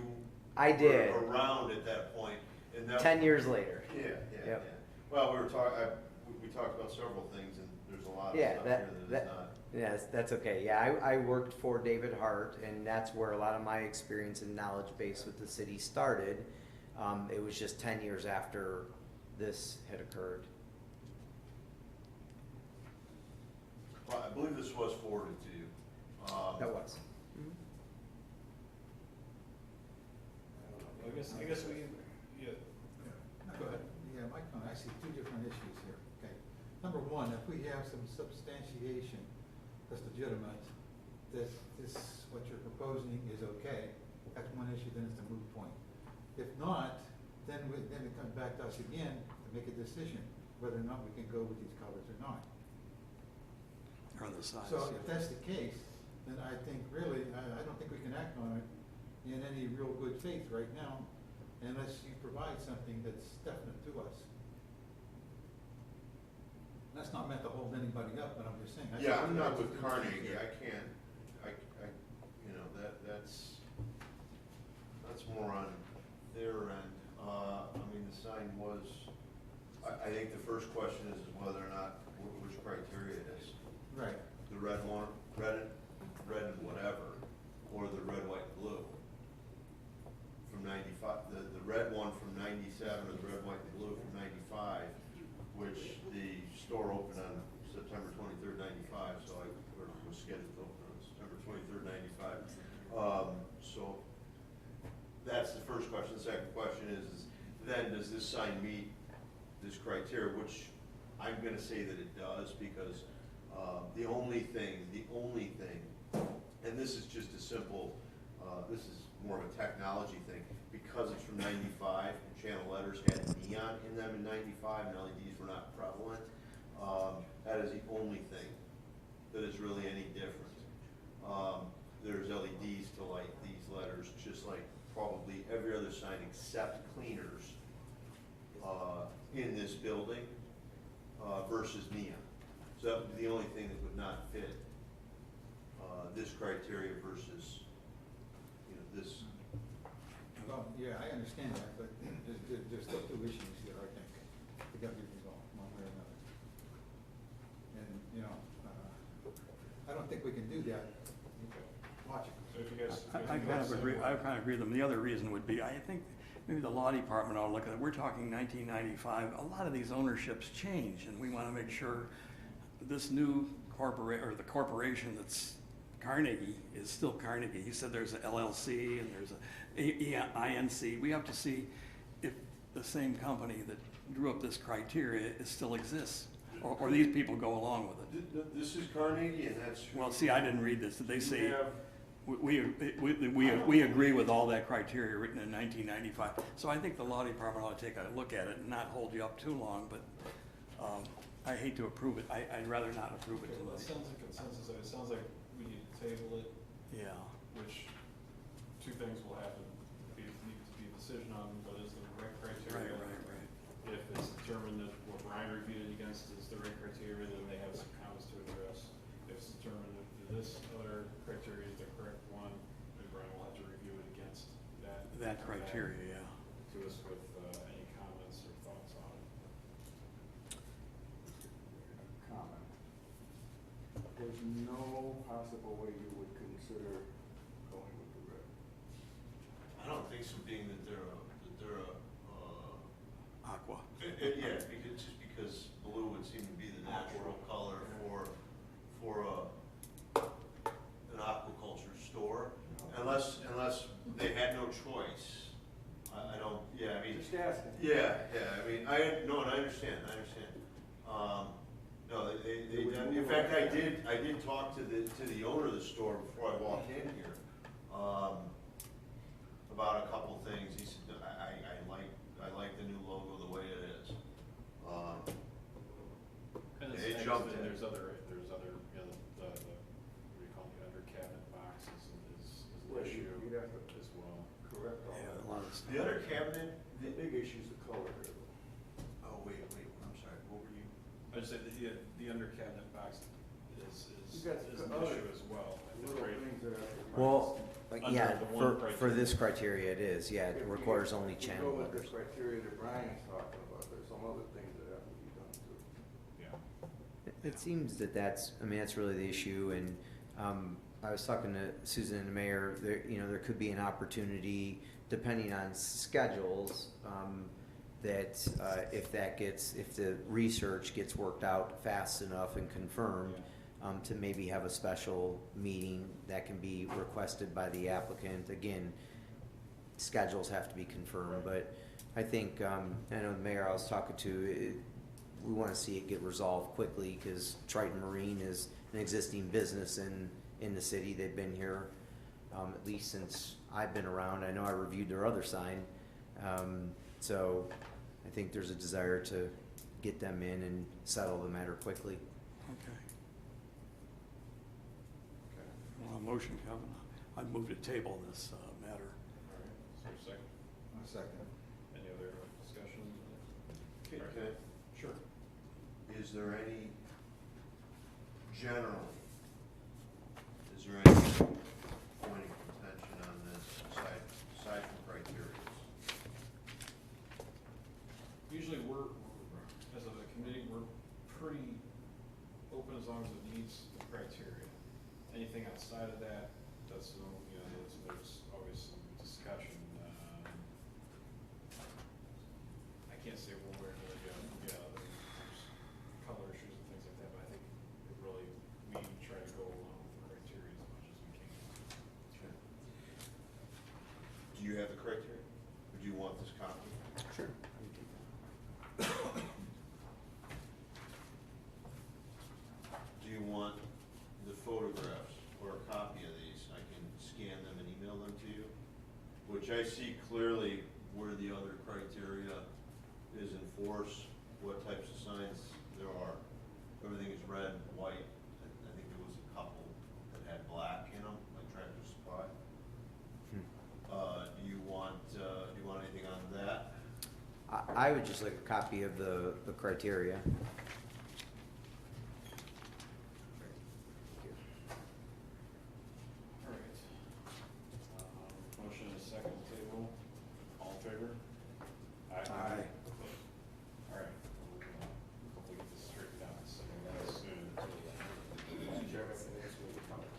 I did, were around at that point, and that. 10 years later. Yeah, yeah, Yep. yeah. Well, we talked about several things, and there's a lot of Yeah, stuff that- here that that- is not. Yes, that's okay. Yeah, I worked for David Hart, and that's where a lot of my experience and knowledge base with the city started. It was just 10 years after this had occurred. Well, I believe this was forwarded to you. That was. I guess we, yeah, go ahead. Yeah, my comment, I see two different issues here, okay? Number one, if we have some substantiation that's legitimate, that this, what you're proposing is okay, that's one issue, then it's a moot point. If not, then it comes back to us again to make a decision, whether or not we can go with these colors or not. Or the size. So if that's the case, then I think really, I don't think we can act on it in any real good faith right now, unless you provide something that's definite to us. That's not meant to hold anybody up, but I'm just saying. Yeah, I'm not with Carnegie, I can't, you know, that's more on their end. I mean, the sign was, I think the first question is whether or not, which criteria it is. Right. The red one, red and whatever, or the red, white, and blue. From 95, the red one from 97, or the red, white, and blue from 95, which the store opened on September 23rd, 95, so or was scheduled to open on September 23rd, 95. So that's the first question. The second question is then does this sign meet this criteria, which I'm gonna say that it does, because the only thing, and this is just a simple, this is more of a technology thing, because it's from 95, and channel letters had neon in them in 95, and LEDs were not prevalent, that is the only thing that is really any different. There's LEDs to light these letters, just like probably every other sign except cleaners in this building versus neon. So that would be the only thing that would not fit this criteria versus, you know, this. Well, yeah, I understand that, but there's still two issues here, I think, that got to be resolved, one way or another. And, you know, I don't think we can do that. Watch it. So if you guys. I kind of agree, I kind of agree with them. The other reason would be, I think maybe the law department ought to look at it. We're talking 1995. A lot of these ownerships change, and we want to make sure this new the corporation that's Carnegie is still Carnegie. He said there's an LLC and there's a INC. We have to see if the same company that drew up this criteria still exists, or these people go along with it. This is Carnegie, and that's. Well, see, I didn't read this. Did they say? You have- We agree with all that criteria written in 1995. So I think the law department ought to take a look at it and not hold you up too long, but I hate to approve it. I'd rather not approve it Okay, well, it tonight. sounds like consensus, it sounds like we need to table it, Yeah. which two things will have to need to be a decision on, what is the right criteria. Right. If it's determined that what Brian reviewed it against is the right criteria, then they have some comments to address. If it's determined that this other criteria is the correct one, then Brian will have to review it against that. That come back criteria, yeah. To us with any comments or thoughts on it. Comment. There's no possible way you would consider going with the red. I don't think so, being that they're a Aqua. yeah, just because blue would seem to be the natural color for an aquaculture store, unless they had no choice. I don't, yeah, I mean. Just asking. Yeah, I mean, I understand. No, they done, in fact, I did talk to the owner of the store before I walked in here, about a couple things. He said, I like the new logo the way it is. And It it's, jumped and in. there's other, you know, the what do you call it, under cabinet boxes is an Well, issue you'd have to as well. correct all Yeah, that. a lot of stuff. The other cabinet, The big issue is the color here. oh, wait, I'd say the under cabinet box is You got an other issue as well. I think, little right? things that are. Well, Under yeah, the one for this criteria. criteria it is, yeah, it requires only channel If you go with letters. the criteria that Brian's talking about, there's some other things that have to be done too. Yeah. It seems that that's, I mean, that's really the issue, and, I was talking to Susan and the mayor, there, you know, there could be an opportunity, depending on schedules, that, if the research gets worked out fast enough and confirmed, to maybe have a special meeting that can be requested by the applicant. Again, schedules have to be confirmed, but I think, I know the mayor I was talking to, we wanna see it get resolved quickly, cause Triton Marine is an existing business in the city. They've been here, at least since I've been around. I know I reviewed their other sign. So I think there's a desire to get them in and settle the matter quickly. Okay. Well, motion, Kevin. I move to table this matter. All right, is there a second? A second. Any other discussion? Okay. Sure. Is there any, generally, is there any point of contention on this aside from criteria? Usually as a committee, we're pretty open as long as it meets the criteria. Anything outside of that, that's, you know, there's always some discussion. I can't say one way or another, there's color issues and things like that, but I think it really, we try to go along with the criteria as much as we can. Okay. Do you have the criteria? Or do you want this copy? Sure. Do you want the photographs or a copy of these? I can scan them and email them to you, which I see clearly where the other criteria is enforced, what types of signs there are. Everything is red, white. I think there was a couple that had black in them, like Tractor Supply. Do you want anything on that? I would just like a copy of the criteria. All right. Motion is second table. All in favor? Aye. All right. Hopefully get this straightened out soon. Mr. Chairman, can I ask you a comment?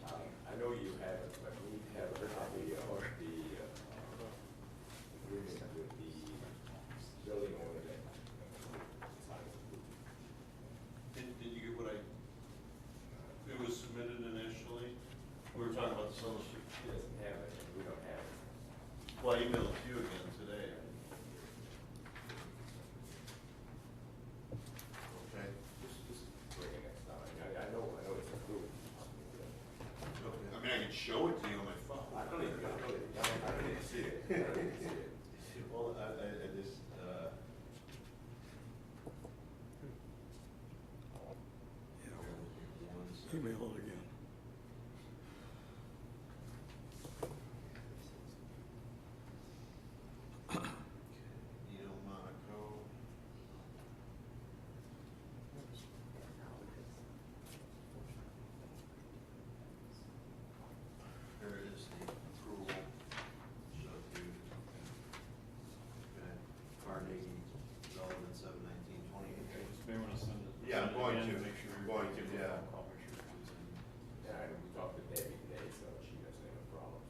I know you haven't, but we have a copy of the agreement with the building owner that Did you get what it was submitted initially? We were talking about the summer street. He doesn't have it, and we don't have it. Well, I emailed it to you again today. Okay. Just bring it next time. I know it's approved. I mean, I can show it to you on my phone. I don't even see it. I don't even see it. Well, I just, Email it again. Monaco. There is the approval. So if you, okay, Carnegie Development 7/19/20. Just may want to send it. Yeah, I'm send it going again to. Make sure. I'm going to, give it a yeah. phone call, make sure it comes in. Yeah, I know we talked to Debbie today, so she doesn't have a problem.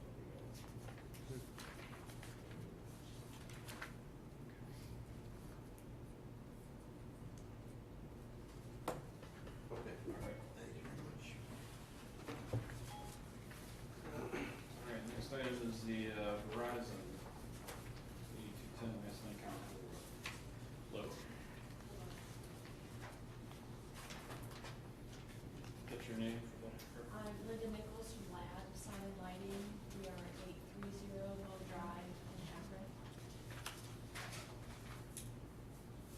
Okay, all right, thank you very much. All right, next item is the Verizon 8210 Macedonia County Road. Get your name for that? I'm Linda Nichols from Lad Sign and Lighting. We are at 830 Mill Drive in Akron.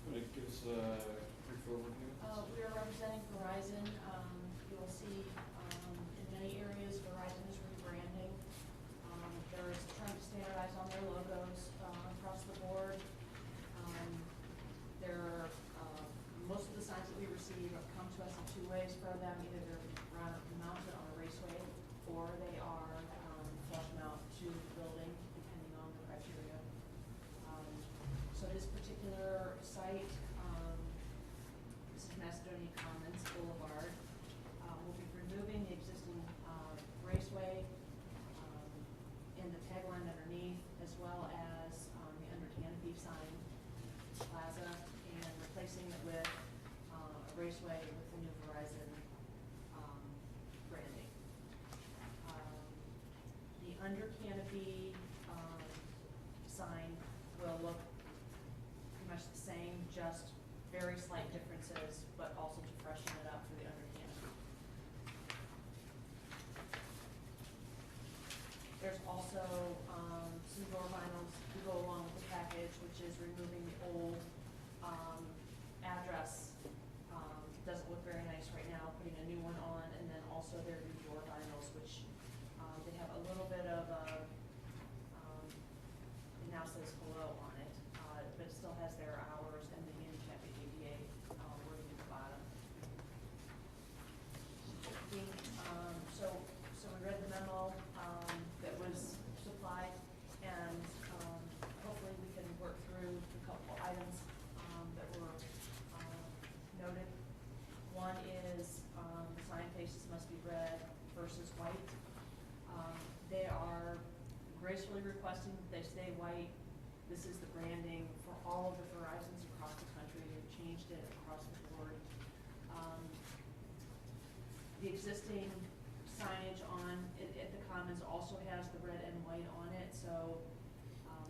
Want to give us a brief overview? We are representing Verizon. You will see in many areas Verizon is rebranding. They're trying to standardize on their logos across the board. Most of the signs that we receive new Verizon, branding. The under canopy, sign will look pretty much the same, just very slight differences, but also to freshen it up for the under canopy. There's also, some door vinyls to go along with the package, which is removing the old, address. Doesn't look very nice right now, putting a new one on, and then also their new door vinyls, which, they have a little bit of a, it now says hello on it, but it still has their hours and the handicap ADA, wording at the bottom. So we read the memo, that was supplied, and, hopefully we can work through a couple items, that were, noted. One is, the sign faces must be red versus white. They are gracefully requesting that they stay white. This is the branding for all of the Verizons across the country. They've changed it across the board. The existing signage at the Commons also has the red and white on it, so,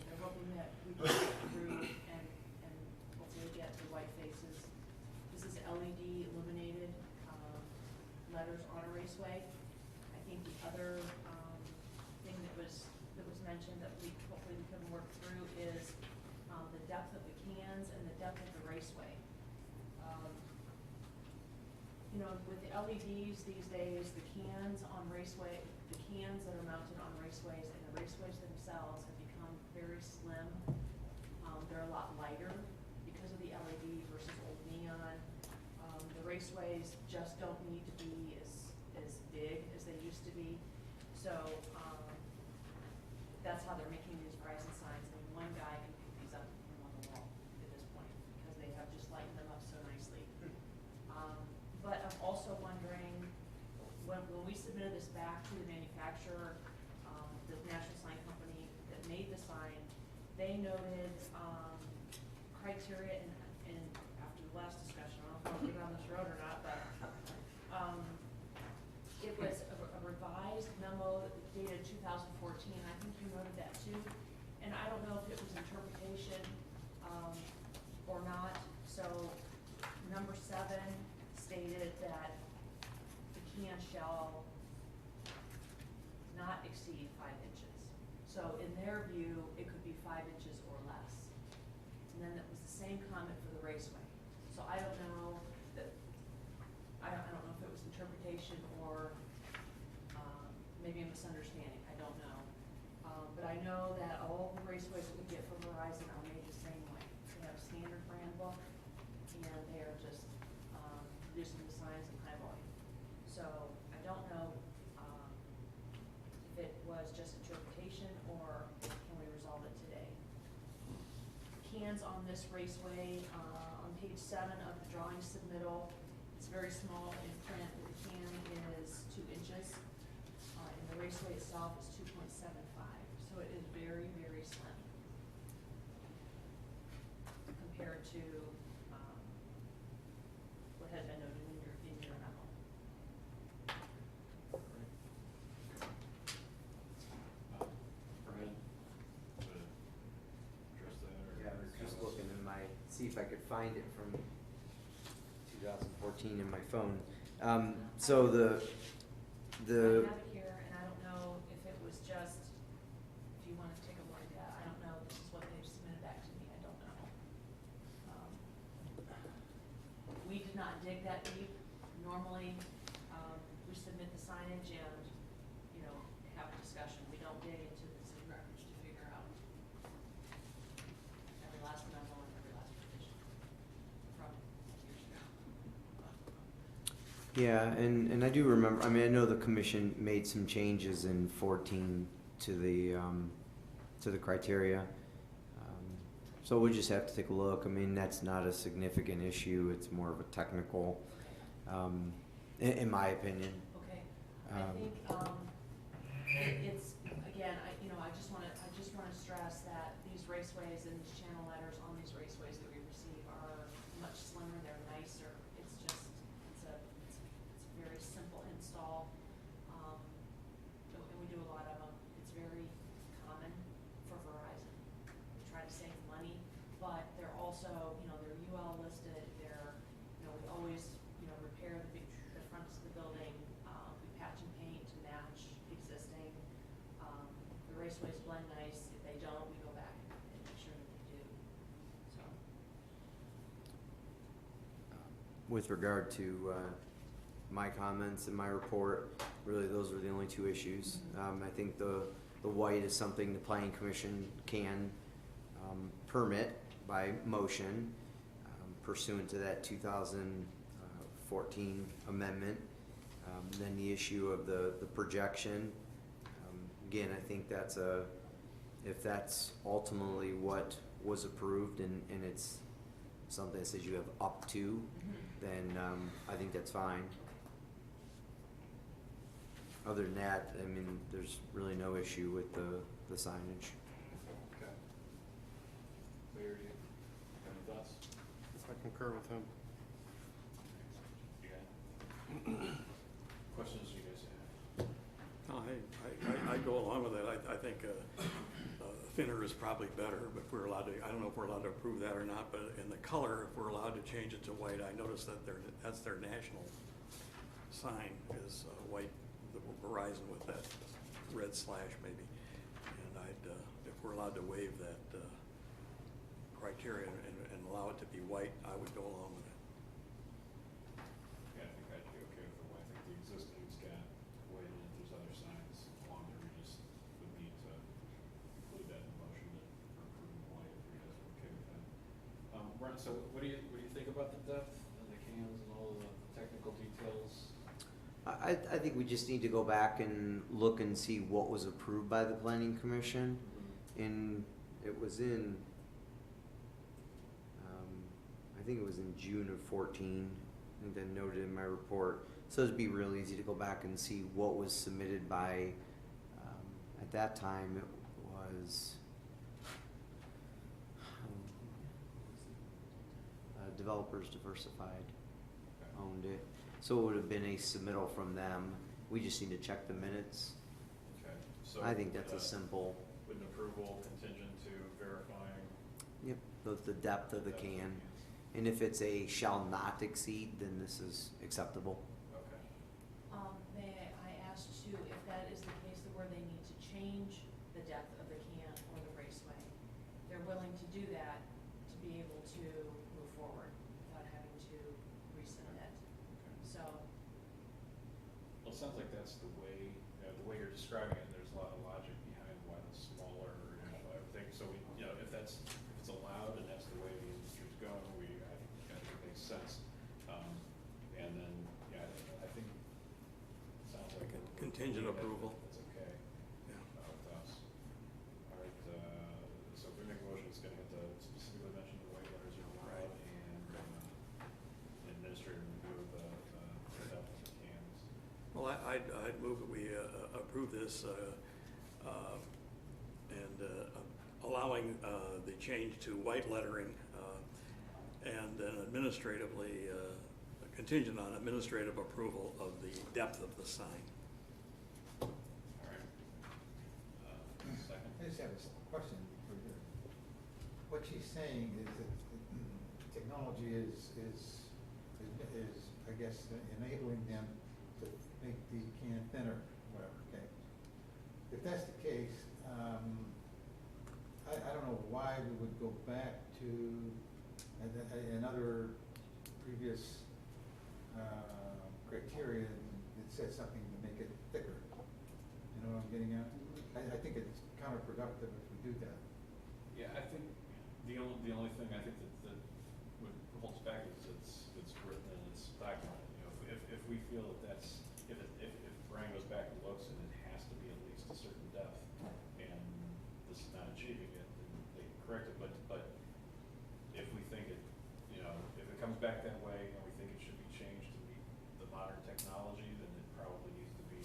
they're hoping that we can get through and hopefully get the white faces. This is LED illuminated, letters on a raceway. I think the other, thing that was mentioned that we hopefully we can work through is, the depth of the cans and the depth of the raceway. You know, with the LEDs these days, the cans that are mounted on raceways and the raceways themselves have become very slim. They're a lot lighter because of the LED versus old neon. The raceways just don't need to be as big as they used to be. So, that's how they're making these Verizon signs. I mean, one guy can pick these up and put them on the wall at this point because they have just lightened them up so nicely. But I'm also wondering, when we submitted this back to the manufacturer, the National Sign Company that made the sign, they noted, criteria and after the last discussion, I don't know if I'll get on this road or not, but, it was a revised memo dated 2014, I think you noted that too. And I don't know if it was interpretation, or not, so number 7 stated that the can shall not exceed 5 inches. So in their view, it could be 5 inches or less. And then that was the same comment for the raceway. So I don't know that, I don't know if it was interpretation or, maybe a misunderstanding, I don't know. But I know that all the raceways that we get from Verizon are made the same way. They have a standard brand book, and they are just, producing the signs in high volume. So I don't know, if it was just interpretation or can we resolve it today. Cans on this raceway, on page 7 of the drawing submittal, it's very small in print. The can is 2 inches. And the raceway itself is 2.75, so it is very, very slim compared to, what had been noted in your memo. Brian, to address that or? Yeah, I was just looking in see if I could find it from 2014 in my phone. So the I have it here, and I don't know if it was just, if you want to take a look at that, I don't know, this is what they've submitted back to me, I don't know. We did not dig that deep. Normally, we submit the signage and, you know, have a discussion. We don't dig into the city records to figure out every last memo and every last petition from years ago. Yeah, and I do remember, I mean, I know the commission made some changes in 14 to the criteria. So we'll just have to take a look. I mean, that's not a significant issue. It's more of a technical, in my opinion. Okay, I think, it's, again, I just wanna stress that these raceways and these channel letters on these raceways that we receive are much slimmer, they're nicer. It's raceways blend nice. If they don't, we go back and make sure that they do, so. With regard to my comments and my report, really those are the only two issues. I think the white is something the planning commission can permit by motion pursuant to that 2014 amendment. Then the issue of the projection, again, I think that's if that's ultimately what was approved and it's something that says you have up to, then I think that's fine. Other than that, I mean, there's really no issue with the signage. Okay. Mayor, do you have any thoughts? I concur with him. You got questions you guys have? No, I go along with that. I think thinner is probably better, but if we're allowed to, I don't know if we're allowed to approve that or not, but in the color, if we're allowed to change it to white, I noticed that that's their national sign is white, the Verizon with that red slash maybe. And if we're allowed to waive that criteria and allow it to be white, I would go along with it. Yeah, I think I'd be okay with the white. I think the existing's got white in it. There's other signs along there. We just would need to include that in the motion that we're approving white if you guys are okay with that. Ron, so what do you think about the depth and the cans and all of the technical details? I think we just need to go back and look and see what was approved by the planning commission. And it was in, I think it was in June of 14, and then noted in my report. So it'd be real easy to go back and see what was submitted by, at that time it was, Developers Diversified owned it. So it would have been a submittal from them. We just need to check the minutes. Okay. So I think that's a simple, with an approval contingent to verifying. yep, the depth of the can. And if it's a shall not exceed, then this is acceptable. Okay. May I ask too, if that is the case where they need to change the depth of the can or the raceway, they're willing to do that to be able to move forward without having to resubmit. So, Well, it sounds like that's the way you're describing it. There's a lot of logic behind why the smaller and everything. So we, if it's allowed and that's the way the industry's going, I think it makes sense. And then, I think it sounds like Contingent approval. That's okay. Yeah. With us. All right. So if we make a motion, it's going to have to specifically mention the white letters are allowed and administrative review of the depth of the cans. Well, I'd move that we approve this and allowing the change to white lettering and then administratively contingent on administrative approval of the depth of the sign. All right. Second. I just have a question for you. What she's saying is that technology is, I guess, enabling them to make the can thinner, whatever, okay? If that's the case, I don't know why we would go back to another previous criteria that said something to make it thicker. You know what I'm getting at? I think it's counterproductive if we do that. Yeah, I think the only thing I think that would holds back is it's written and it's documented. If we feel that if Brian goes back and looks and it has to be at least a certain depth and this is not achieving it, then they can correct it. But if we think it, if it comes back that way and we think it should be changed to meet the modern technology, then it probably needs to be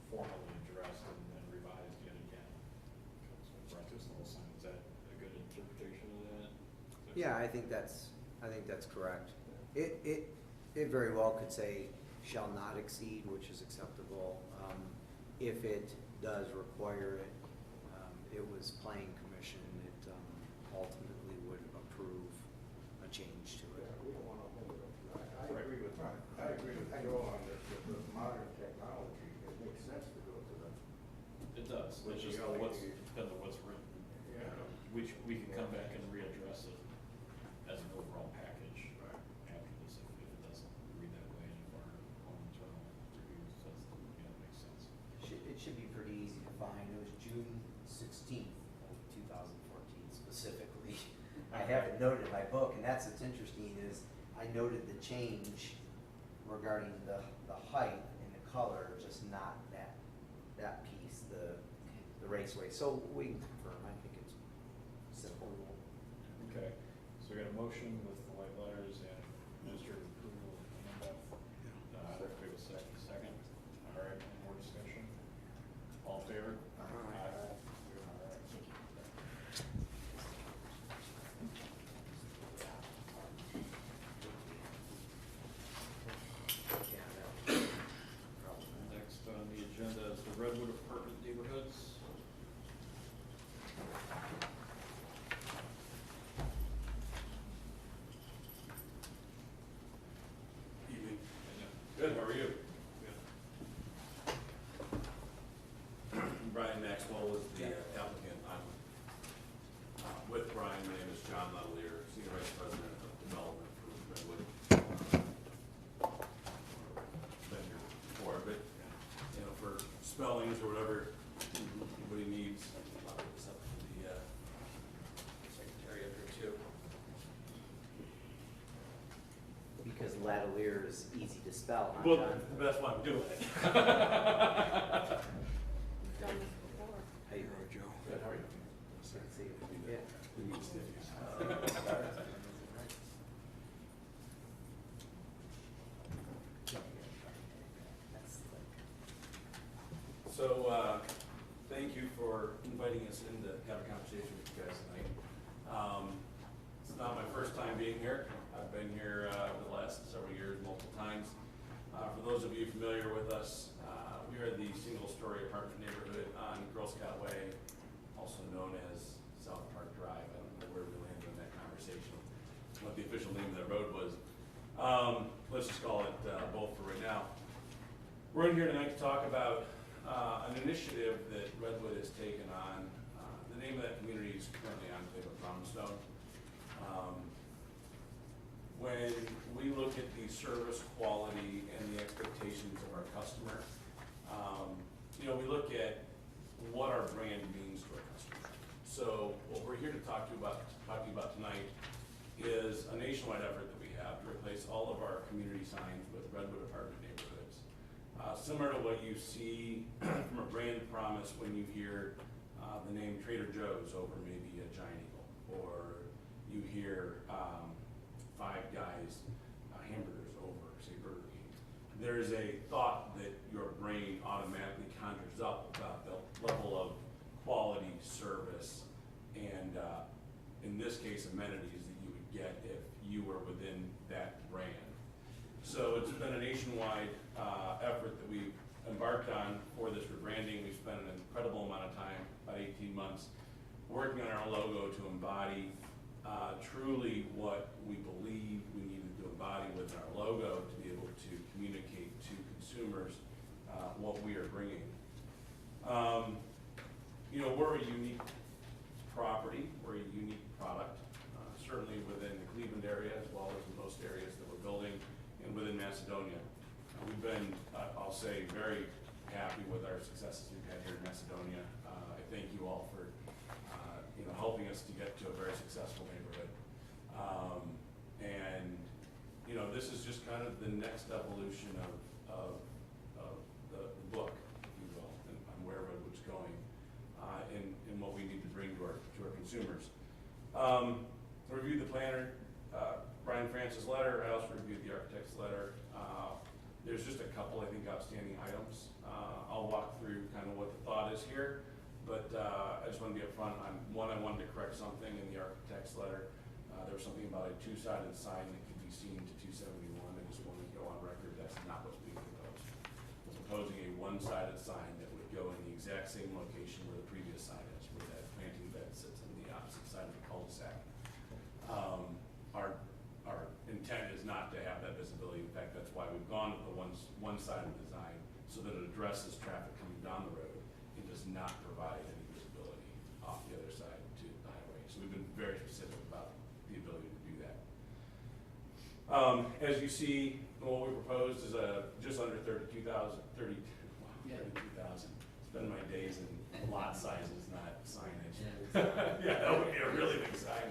formally addressed and revised yet again. So brought to us the whole sign. Is that a good interpretation of that? Yeah, I think that's correct. It very well could say shall not exceed, which is acceptable. If it does require it, it was planning commission that ultimately would approve a change to Yeah, it. we don't want to hold it up. I agree with Joe on this, with the modern technology, it makes sense to go to the It does, With it's just the what's, LED. depends on what's written. Yeah. We can come back and readdress it as an overall package Right. after this, if it doesn't read that way, and if our own internal review says, that, it makes sense. It should be pretty easy to find. It was June 16th of 2014 specifically. I have it noted in my book, and that's what's interesting is I noted the change regarding the height and the color, just not that piece, the raceway. So we can confirm, I think it's simple. Okay, so we got a motion with the white letters and administrative approval and above. We have a second. All right, any more discussion? All in favor? Aye. All right. Next on the agenda is the Redwood apartment neighborhoods. Evening. Good, how are you? Brian Maxwell is the applicant. I'm with Brian. My name is John Lavalier, Senior Vice President of Development for Redwood. Been here before, but, you know, for spellings or whatever anybody needs, I'll put this up to the secretary up here too. Because Latelier is easy to spell, huh, Well, John? that's why I'm doing it. We've done this before. How you doing, Joe? Good, how are you? Good to see you. Yeah. We need stiffies. That's like, So, thank you for inviting us in to have a conversation with you guys tonight. It's not my first time being here. I've been here over the last several years, multiple times. For those of you familiar with us, we are the single-story apartment neighborhood on Girl Scout Way, also known as South Park Drive. I don't know where we landed in that conversation, what the official name of that road was. Let's just call it both for right now. We're in here tonight to talk about an initiative that Redwood has taken on. The name of that community is currently on the Brownstone. When we look at the service quality and the expectations of our customer, you know, we look at what our brand means to our customer. So what we're here to talk to you about tonight is a nationwide effort that we have to replace all of our community signs with Redwood apartment neighborhoods. Similar to what you see from a brand promise when you hear the name Trader Joe's over maybe a Giant Eagle, or you hear Five Guys hamburgers over, say, Burger King. There's a thought that your brain automatically conjures up about the level of quality, service, and in this case, amenities that you would get if you were within that brand. So it's been a nationwide effort that we've embarked on for this rebranding. We've spent an incredible amount of time, about 18 months, working on our logo to embody truly what we believe we needed to embody with our logo to be able to communicate to consumers what we are bringing. You know, we're a unique property, we're a unique product, certainly within the Cleveland area as well as in most areas that we're building and within Macedonia. We've been, I'll say, very happy with our successes we've had here in Macedonia. I thank you all for you know, helping us to get to a very successful neighborhood. And, you know, this is just kind of the next evolution of the book, if you will, and on where Redwood's going, and what we need to bring to our consumers. Reviewed the planner, Brian Francis' letter. I also reviewed the architect's letter. There's just a couple, I think, outstanding items. I'll walk through kind of what the thought is here, but I just want to be upfront on one. I wanted to correct something in the architect's letter. There was something about a two-sided sign that could be seen to 271. I just wanted to go on record. That's not what's being proposed. We're proposing a one-sided sign that would go in the exact same location where the previous sign is, where that planting bed sits on the opposite side of the cul-de-sac. Our intent is not to have that visibility. In fact, that's why we've gone with the one-sided design, so that it addresses traffic coming down the road and does not provide any visibility off the other side to the highway. So we've been very specific about the ability to do that. As you see, what we proposed is just under 32,000. Spend my days in lot sizes, not signage. Yeah, that would be a really big sign.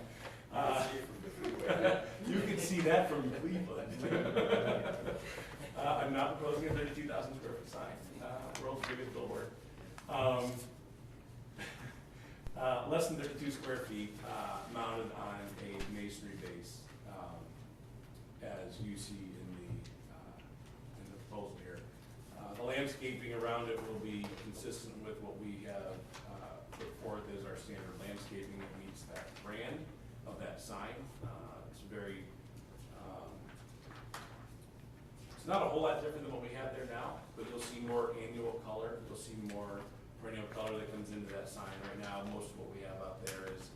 You can see that from Cleveland. I'm not proposing a 32,000 square foot sign. World's biggest billboard. Less than 32 square feet, mounted on a masonry base, as you see in the proposal here. The landscaping around it will be consistent with what we have put forth as our standard landscaping that meets that brand of that sign. It's very, it's not a whole lot different than what we have there now, but you'll see more annual color. You'll see more perennial color that comes into that sign. Right now, most of what we have out there is,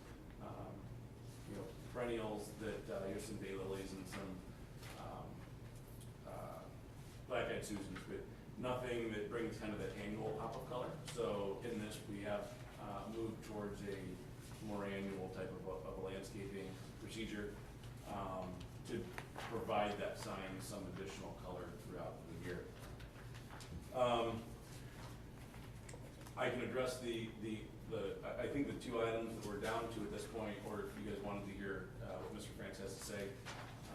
perennials that, here's some daylilies and some black-eyed Susans, but nothing that brings kind of that annual pop of color. So in this, we have moved towards a more annual type of a landscaping procedure to provide that sign some additional color throughout the year. I can address I think the two items that we're down to at this point, or if you guys wanted to hear what Mr. France has to say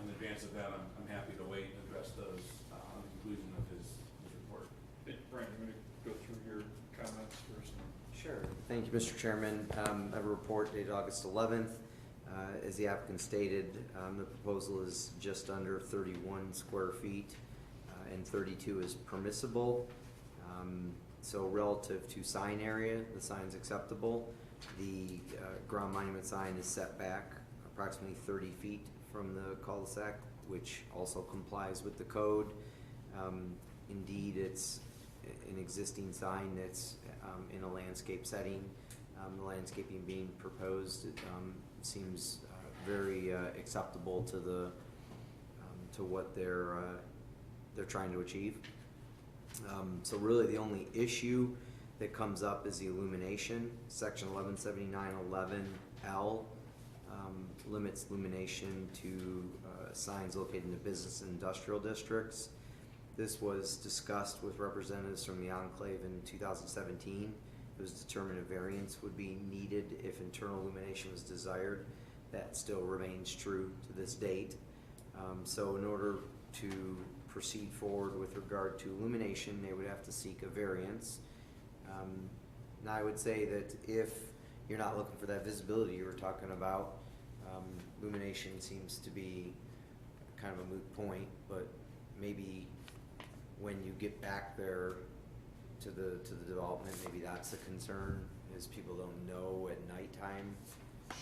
in advance of that, I'm happy to wait and address those on the conclusion of his report. Hey, Brian, you want to go through your comments first? Sure. Thank you, Mr. Chairman. I have a report dated August 11th. As the applicant stated, the proposal is just under 31 square feet, and 32 is permissible. So relative to sign area, the sign's acceptable. The ground monument sign is set back approximately 30 feet from the cul-de-sac, which also complies with the code. Indeed, it's an existing sign that's in a landscape setting. The landscaping being proposed seems very acceptable to the to what they're trying to achieve. So really, the only issue that comes up is the illumination. Section 117911L limits illumination to signs located in the business and industrial districts. This was discussed with representatives from the enclave in 2017. It was determined a variance would be needed if internal illumination was desired. That still remains true to this date. So in order to proceed forward with regard to illumination, they would have to seek a variance. Now I would say that if you're not looking for that visibility you were talking about, illumination seems to be kind of a moot point, but maybe when you get back there to the development, maybe that's the concern, is people don't know at nighttime.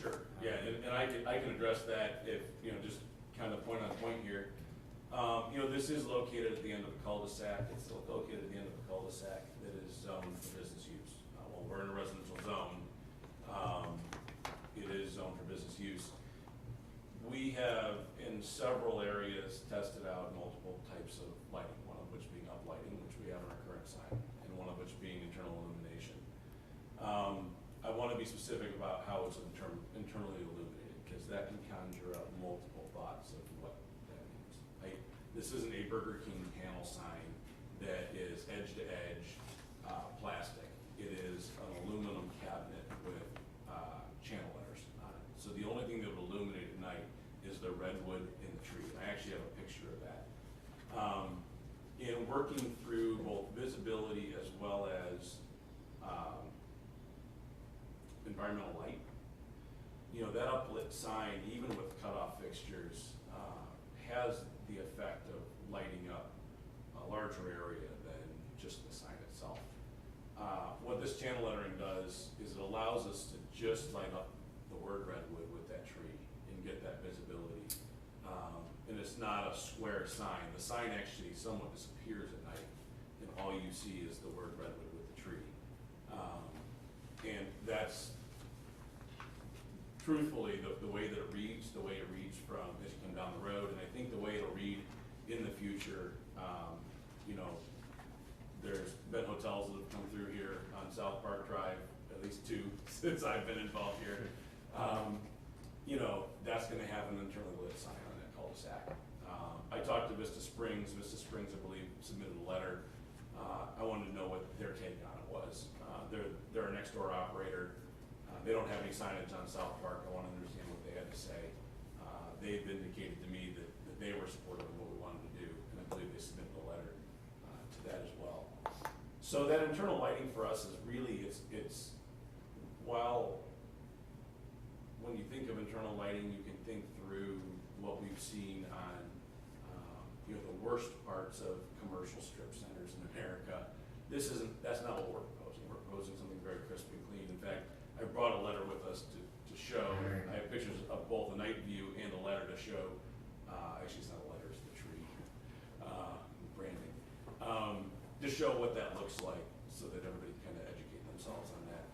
Sure. Yeah, and I can address that if, just kind of point on point here. This is located at the end of a cul-de-sac. It's located at the end of a cul-de-sac that is zoned for business use. While we're in a residential zone, it is zoned for business use. We have, in several areas, tested out multiple types of lighting, one of which being uplighting, which we have on our current sign, and one of which being internal illumination. I want to be specific about how it's internally illuminated, because that can conjure up multiple thoughts of what that means. This isn't a Burger King panel sign that is edge-to-edge plastic. It is an aluminum cabinet with channel letters on it. So the only thing that would illuminate at night is the redwood in the tree. And I actually have a picture of that. In working through both visibility as well as environmental light, that uplit sign, even with cutoff fixtures, has the effect of lighting up a larger area than just the sign itself. What this channel lettering does is it allows us to just light up the word redwood with that tree and get that visibility. And it's not a square sign. The sign actually somewhat disappears at night, and all you see is the word redwood with the tree. And that's truthfully the way that it reads, from as you come down the road, and I think the way it'll read in the future, there's been hotels that have come through here on South Park Drive, at least 2 since I've been involved here. You know, that's gonna have an internally lit sign on that cul-de-sac. I talked to Vista Springs, I believe, submitted a letter. I wanted to know what their take on it was. They're a next door operator. They don't have any signage on South Park. I wanted to understand what they had to say. They've indicated to me that they were supportive of what we wanted to do, and I believe they submitted a letter to that as well. So that internal lighting for us is really, it's while when you think of internal lighting, you can think through what we've seen on you know, the worst parts of commercial strip centers in America. That's not what we're proposing. We're proposing something very crisp and clean. In fact, I brought a letter with us to show, I have pictures of both a night view and a letter to show, actually it's not a letter, it's the tree, branding, to show what that looks like so that everybody can kind of educate themselves on that.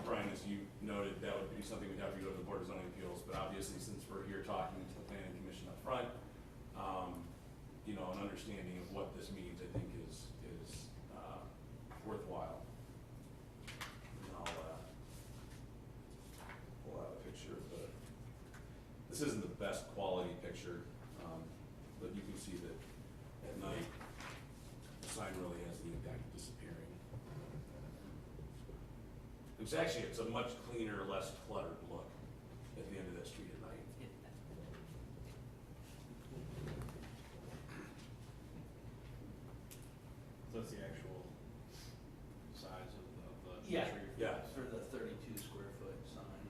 Brian, as you noted, that would be something we'd have to go to the Board of Zoning Appeals, but obviously since we're here talking to the Planning Commission up front, you know, an understanding of what this means, I think is worthwhile. And I'll pull out a picture of this isn't the best quality picture, but you can see that at night, the sign really has the impact of disappearing. It's a much cleaner, less cluttered look at the end of that street at night. So that's the actual size of the Yeah. tree? Yeah. For the 32 square foot sign.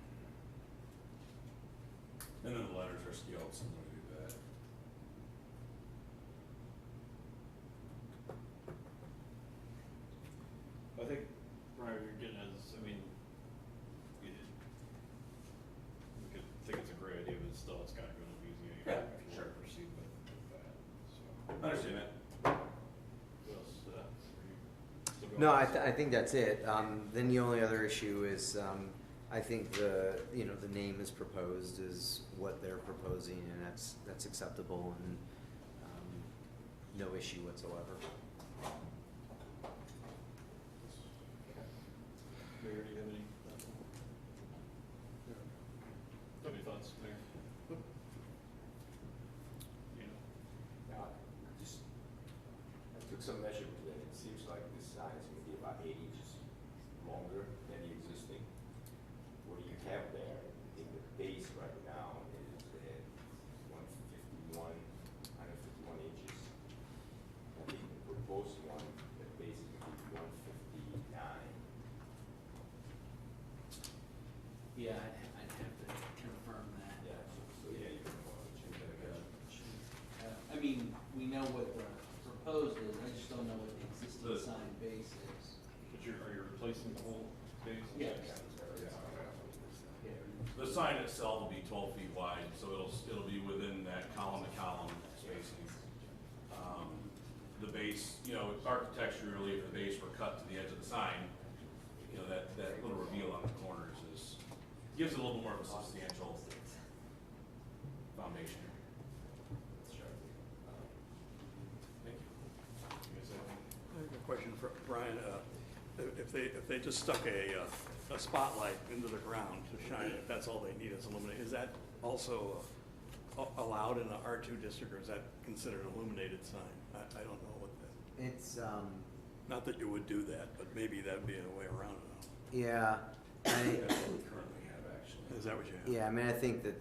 And then the letters are scaled similar to that. I think, Brian, what you're getting at is, I mean, we could think it's a great idea, but still, it's gotta go to BZA. Yeah, if you sure. wanna proceed with that, so. Understand that. Who else, were you still going? No, I think that's it. Then the only other issue is, I think the name is proposed is what they're proposing, and that's acceptable, and, no issue whatsoever. Mayor, do you have any thoughts, Mayor? You know? I took some measurements, and it seems like this sign is gonna be about 8 inches longer than the existing. What do you have there? I think the base right now is at 151 inches. I think the proposed one, the base is gonna be 159. Yeah, I'd have to confirm that. Yeah, so yeah, you can change that again. I mean, we know what the proposed is, I just don't know what the existing The- sign base is. But are you replacing the whole base? Yes. The sign itself will be 12 feet wide, so it'll be within that column to column spacing. The base, you know, architecturally, if the base were cut to the edge of the sign, you know, that little reveal on the corners gives it a little more of a substantial foundation. Sure. Thank you. You guys have any? I have a question for Brian. If they just stuck a spotlight into the ground to shine, if that's all they need is illuminate, is that also allowed in the R2 district, or is that considered an illuminated sign? I don't know what that, It's, not that you would do that, but maybe that'd be a way around it. yeah, That's what we currently have, actually. Is that what you have? yeah, I mean, I think that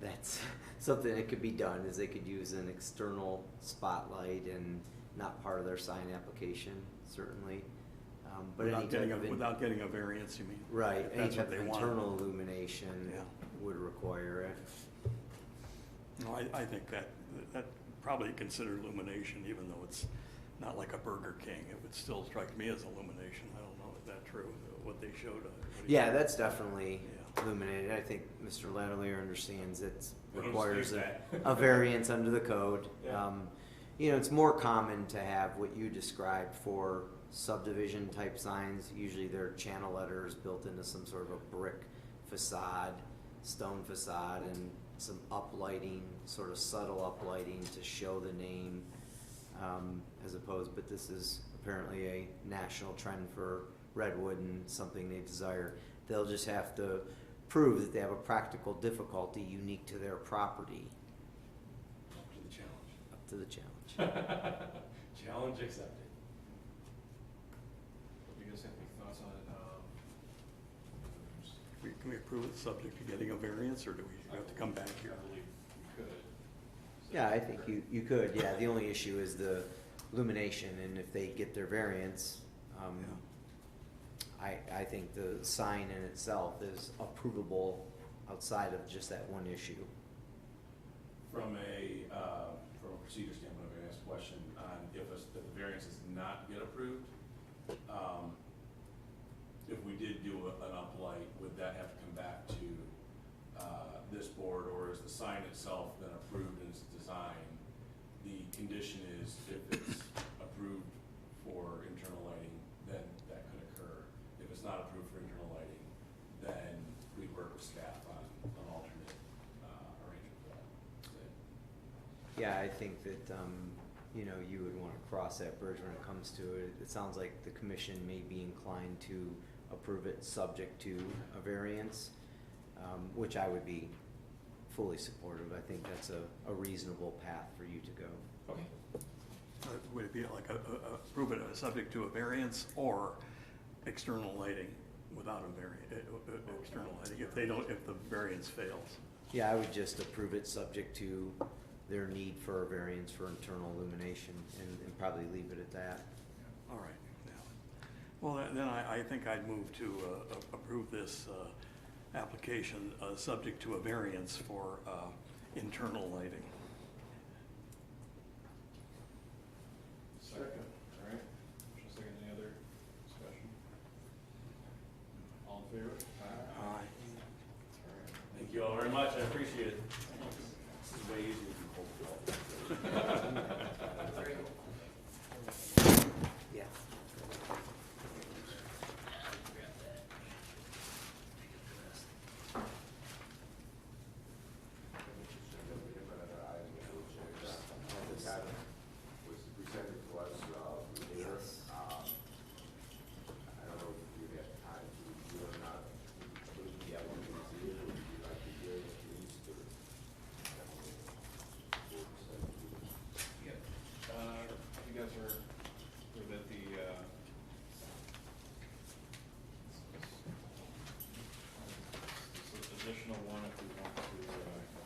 that's something that could be done, is they could use an external spotlight and not part of their sign application, certainly. But any type of Without getting a variance, you mean? right, If any that's what type of they want. internal illumination Yeah. would require it. No, I think that probably considered illumination, even though it's not like a Burger King. It would still strike me as illumination. I don't know if that's true, what they showed. Yeah, that's definitely Yeah. illuminated. I think Mr. Lattimer understands it We don't requires dispute a variance under the code. Yeah. It's more common to have what you described for subdivision type signs. Usually they're channel letters built into some sort of a brick facade, stone facade, and some uplighting, sort of subtle uplighting to show the name, as opposed, but this is a apparently a national trend for redwood and something they desire. They'll just have to prove that they have a practical difficulty unique to their property. Up to the challenge. Up to the challenge. Challenge accepted. Do you guys have any thoughts on it? Can we approve it subject to getting a variance, or do we have to come back here? I believe you could. Yeah, I think you could, yeah. The only issue is the illumination, and if they get their variance, I think the sign in itself is approvable outside of just that one issue. From a procedure standpoint, I'm gonna ask a question on if the variance does not get approved. If we did do an uplight, would that have to come back to this board, or is the sign itself then approved in its design? The condition is if it's approved for internal lighting, then that could occur. If it's not approved for internal lighting, then we'd work with staff on an alternate arrangement for that. Yeah, I think that, you know, you would want to cross that bridge when it comes to it. It sounds like the commission may be inclined to approve it subject to a variance, which I would be fully supportive. I think that's a reasonable path for you to go. Okay. Would it be like approve it subject to a variance or external lighting without a variance, external lighting, if the variance fails? Yeah, I would just approve it subject to their need for a variance for internal illumination and probably leave it at that. All right. Yeah. Well, then I think I'd move to approve this application subject to a variance for internal lighting. Second. All right. Just a second, any other discussion? All in favor? Aye. All right. Thank you all very much. I appreciate it. This is way easier than cold call. Yeah. Was presented to us later. I don't know if you had time to review or not. Would you have one to review, or would you like to hear it at least, or? You guys are at the, this additional one, if we want to,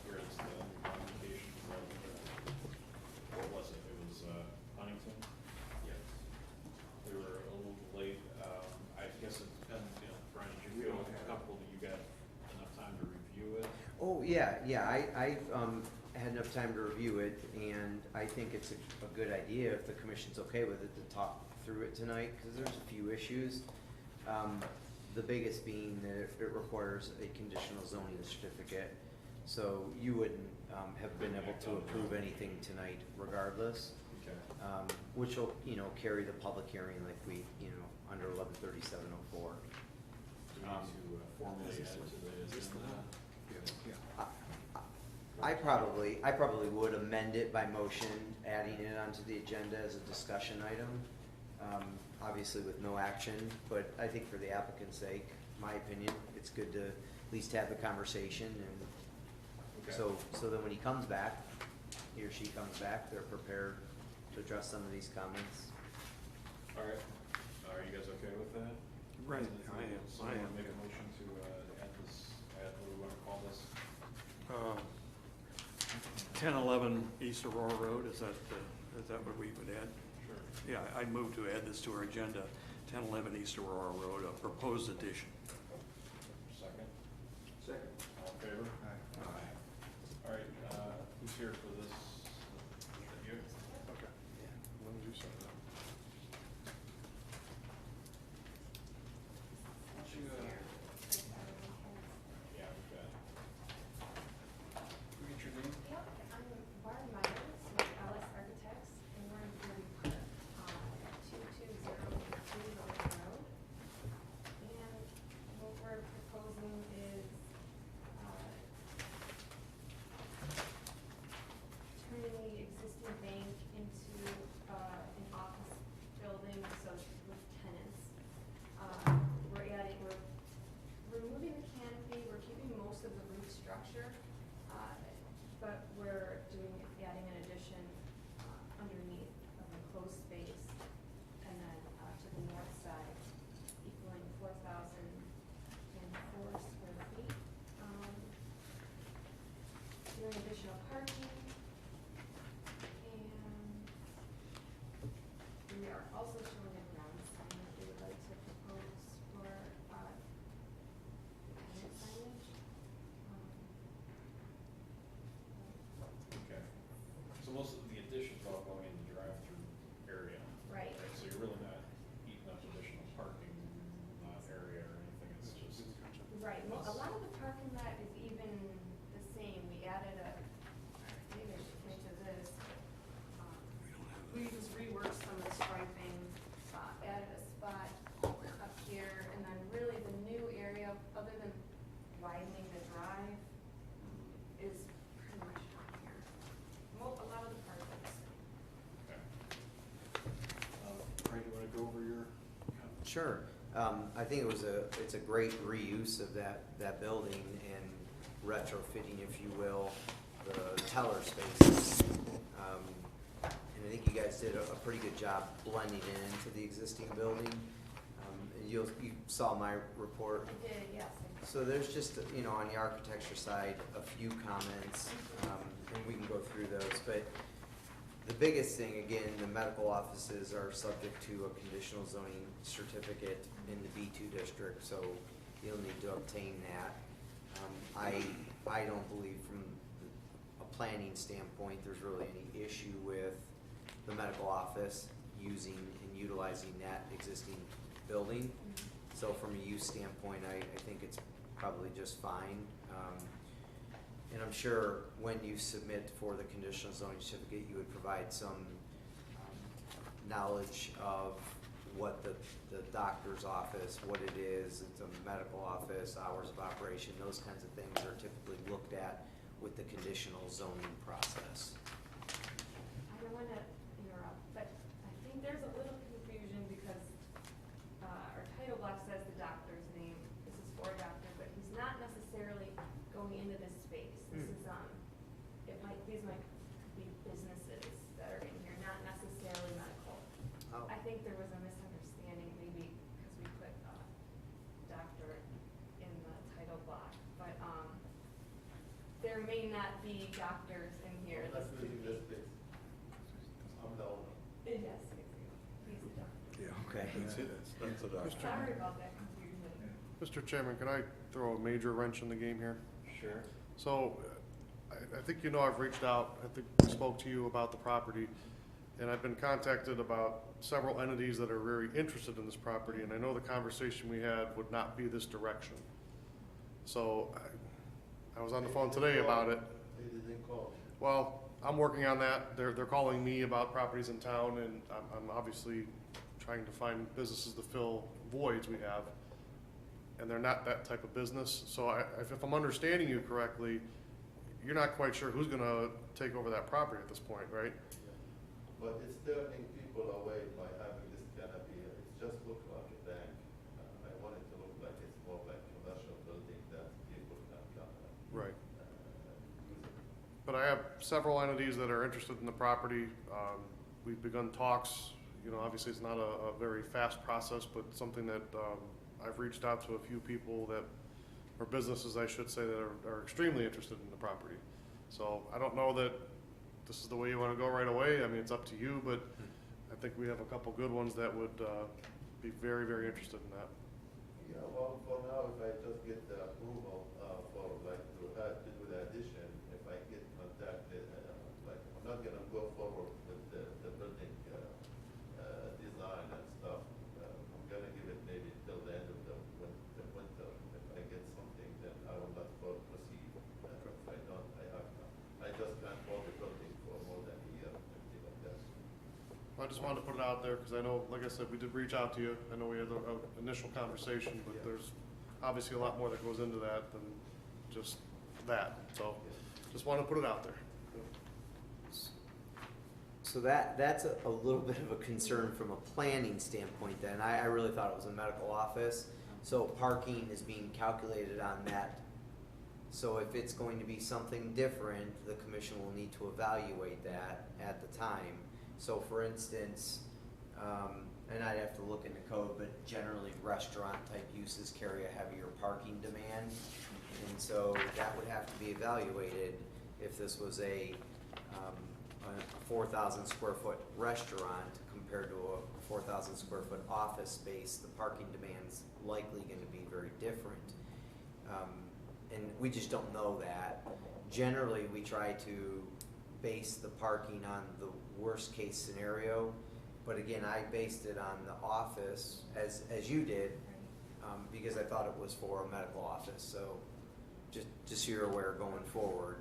here it's the modification from, what was it? It was, Huntington? Yes. We were a little late. I guess it depends, you know, Brian, did you feel comfortable that you got enough time to review it? Oh, yeah, I had enough time to review it, and I think it's a good idea, if the commission's okay with it, to talk through it tonight, because there's a few issues. The biggest being that it requires a conditional zoning certificate, so you wouldn't have been able to approve anything tonight regardless. Okay. Which will, you know, carry the public hearing like we, you know, under 113704. Do we need to formally add to the agenda? I probably would amend it by motion, adding it onto the agenda as a discussion item, obviously with no action, but I think for the applicant's sake, my opinion, it's good to at least have the conversation, and Okay. so then when he comes back, he or she comes back, they're prepared to address some of these comments. All right. Are you guys okay with that? Right, Someone I am. wanna make a motion to add this, what do we wanna call this? 1011 East Aurora Road, is that what we would add? Sure. Yeah, I'd move to add this to our agenda, 1011 East Aurora Road, a proposed addition. Second? Second. All in favor? Aye. All right, who's here for this? You? Okay. When did you sign that? Why don't you, yeah, we've got. Can we get your name? Yep, I'm Barb Myers with Alice Architects, and we're in Glen Park, at 22022 Rolling Road. And what we're proposing is, So most of the additions all going in the drive-through area. Right. So you're really not eating up additional parking lot area or anything, it's just. Right, a lot of the parking lot is even the same, we added maybe I should point to this. We just reworked some of the striping, added a spot up here, and then really the new area, other than widening the drive, is pretty much down here. A lot of the parking is the same. Okay. Frank, you wanna go over your? Sure. I think it's a great reuse of that building and retrofitting, if you will, the teller spaces. And I think you guys did a pretty good job blending it into the existing building. And you saw my report. I did, yes. So there's just, on the architecture side, a few comments, and we can go through those. But the biggest thing, again, the medical offices are subject to a conditional zoning certificate in the B2 district, so you'll need to obtain that. I don't believe from a planning standpoint, there's really any issue with the medical office using and utilizing that existing building. So from a use standpoint, I think it's probably just fine. And I'm sure when you submit for the conditional zoning certificate, you would provide some knowledge of what the doctor's office, what it is, it's a medical office, hours of operation, those kinds of things are typically looked at with the conditional zoning process. I don't want to interrupt, but I think there's a little confusion because our title block says the doctor's name. This is for a doctor, but he's not necessarily going into this space. This is, these might be businesses that are in here, not necessarily medical. Oh. I think there was a misunderstanding maybe because we put doctor in the title block, but there may not be doctors in here. That's This could really be- this big. I'm the owner. Yes, he's a doctor. Yeah. Okay. That's a doctor. Sorry about that confusion. Mr. Chairman, can I throw a major wrench in the game here? Sure. So, I think I've reached out, I think I spoke to you about the property, and I've been contacted about several entities that are very interested in this property, and I know the conversation we had would not be this direction. So, I was on the phone today about it. They didn't call. Well, I'm working on that. They're calling me about properties in town, and I'm obviously trying to find businesses to fill voids we have, and they're not that type of business. So if I'm understanding you correctly, you're not quite sure who's gonna take over that property at this point, right? But it's turning people away by having this canopy. It just looks like a bank. I want it to look like it's more like a commercial building that people can come and Right. use it. But I have several entities that are interested in the property. We've begun talks. Obviously it's not a very fast process, but something that I've reached out to a few people that, or businesses I should say, that are extremely interested in the property. So I don't know that this is the way you want to go right away. I mean, it's up to you, but I think we have a couple good ones that would be very, very interested in that. Yeah, well, for now, if I just get the approval for like to do the addition, if I get contacted, like I'm not gonna go forward with the building design and stuff. I'm gonna give it maybe till the end of the winter. If I get something, then I will not proceed. If I don't, I just can't hold the building for more than a year, something like that. I just wanted to put it out there because I know, like I said, we did reach out to you. I know we had an initial conversation, but Yeah. there's obviously a lot more that goes into that than just that. So just want to put it out there. So that's a little bit of a concern from a planning standpoint then. I really thought it was a medical office. So parking is being calculated on that. So if it's going to be something different, the commission will need to evaluate that at the time. So for instance, and I'd have to look into code, but generally restaurant type uses carry a heavier parking demand. And so that would have to be evaluated if this was a 4,000 square foot restaurant compared to a 4,000 square foot office space. The parking demand's likely going to be very different. And we just don't know that. Generally, we try to base the parking on the worst case scenario. But again, I based it on the office, as you did, because I thought it was for a medical office, so just so you're aware going forward.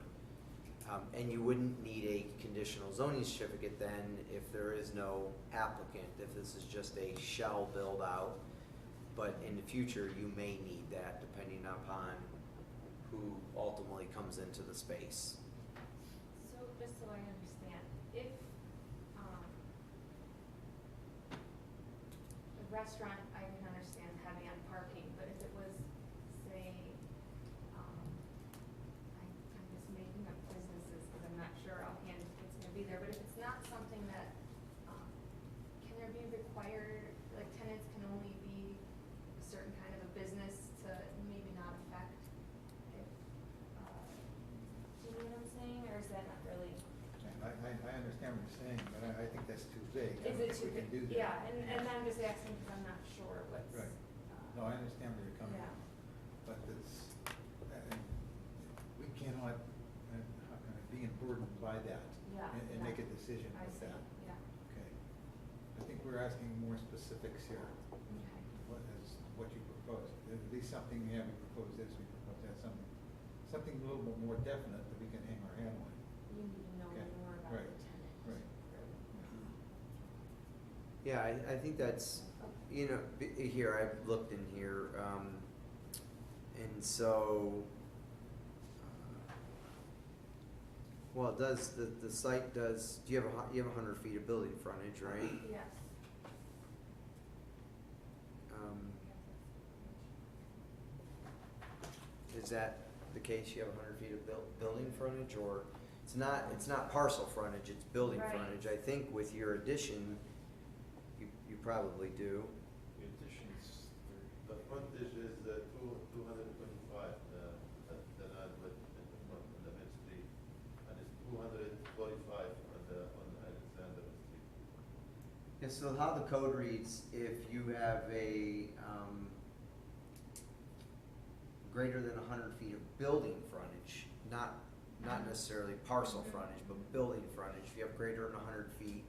And you wouldn't need a conditional zoning certificate then if there is no applicant, if this is just a shell build out. But in the future, you may need that depending upon who ultimately comes into the space. So just so I understand, if, a restaurant, I can understand heavy on parking, but if it was, say, I'm just making up businesses because I'm not sure offhand if it's gonna be there, but if it's not something that, can there be required, like tenants can only be a certain kind of a business to maybe not affect if, do you know what I'm saying, or is that not really? I understand what you're saying, but I think that's too vague. I Is don't it think too we can big? do that. Yeah, and I'm just asking because I'm not sure what's. Right. No, I understand where you're coming Yeah. from, but it's, we cannot, how can I, be burdened by that. Yeah, And make a decision I with see, that. yeah, Okay. I think we're asking more specifics here. okay. What you propose. At least something, yeah, we propose this, we propose that, something a little bit more definite that we can hang our hat on. You need to know Okay. more about Right. the tenant. Right. Yeah, I think that's, you know, here, I've looked in here, and so, well, it does, the site does, you have 100 feet of building frontage, right? Yes. Is that the case, you have 100 feet of building frontage, or it's not parcel frontage, it's building Right. frontage? I think with your addition, you probably do. The additions, The frontage is 225, the land width in the front, on the main street, and it's 245 on Alexander Street. And so how the code reads, if you have a, greater than 100 feet of building frontage, not necessarily parcel frontage, but building frontage, if you have greater than 100 feet,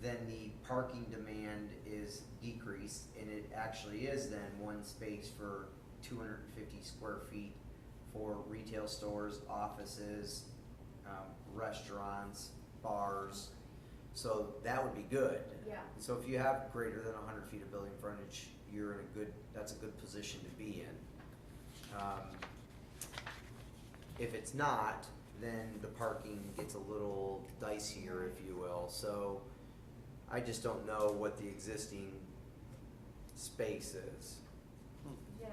then the parking demand is decreased, and it actually is then one space for 250 square feet for retail stores, offices, restaurants, bars. So that would be good. Yeah. So if you have greater than 100 feet of building frontage, you're in a good, that's a good position to be in. If it's not, then the parking gets a little dicier, if you will. So I just don't know what the existing space is. Yes.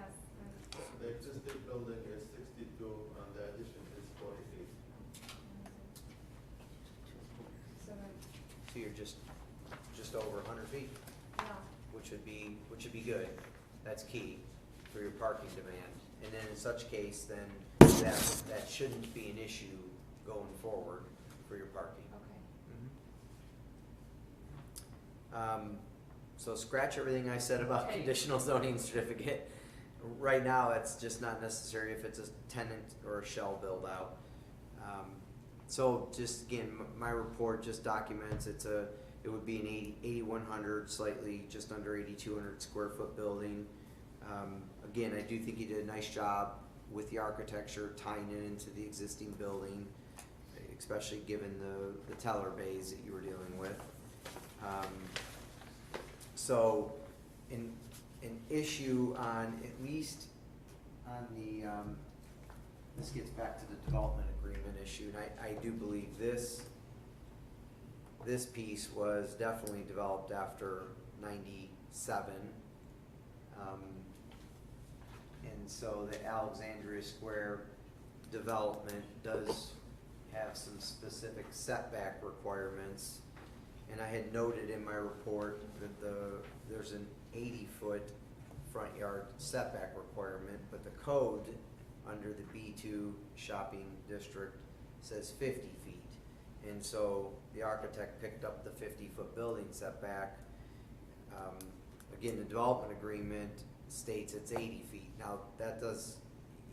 The existing building is 62, and the addition is 48. So, So you're just over 100 feet, yeah, which would be good. That's key for your parking demand. And then in such case, then that shouldn't be an issue going forward for your parking. okay. So scratch everything I said about Okay. conditional zoning certificate. Right now, it's just not necessary if it's a tenant or a shell build out. So just again, my report just documents it would be an 8,100, slightly just under 8,200 square foot building. Again, I do think you did a nice job with the architecture, tying it into the existing building, especially given the teller bays that you were dealing with. So an issue on, at least on the, this gets back to the development agreement issue, and I do believe this piece was definitely developed after 97. And so the Alexandria Square development does have some specific setback requirements. And I had noted in my report that there's an 80-foot front yard setback requirement, but the code under the B2 shopping district says 50 feet. And so the architect picked up the 50-foot building setback. Again, the development agreement states it's 80 feet. Now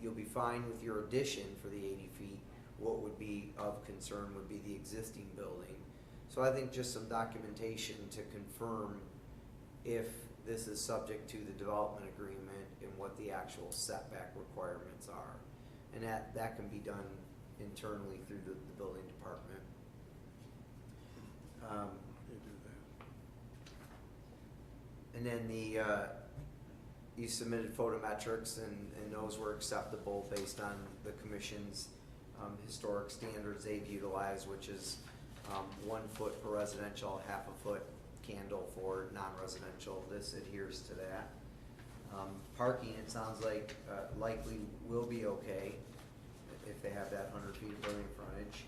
you'll be fine with your addition for the 80 feet. what would be of concern would be the existing building. So I think just some documentation to confirm if this is subject to the development agreement and what the actual setback requirements are. And that can be done internally through the building department. They do that. And then you submitted photometrics and those were acceptable based on the commission's historic standards they've utilized, which is 1 foot for residential, half a foot candle for non-residential. This adheres to that. Parking, it sounds like likely will be okay if they have that 100 feet of building frontage.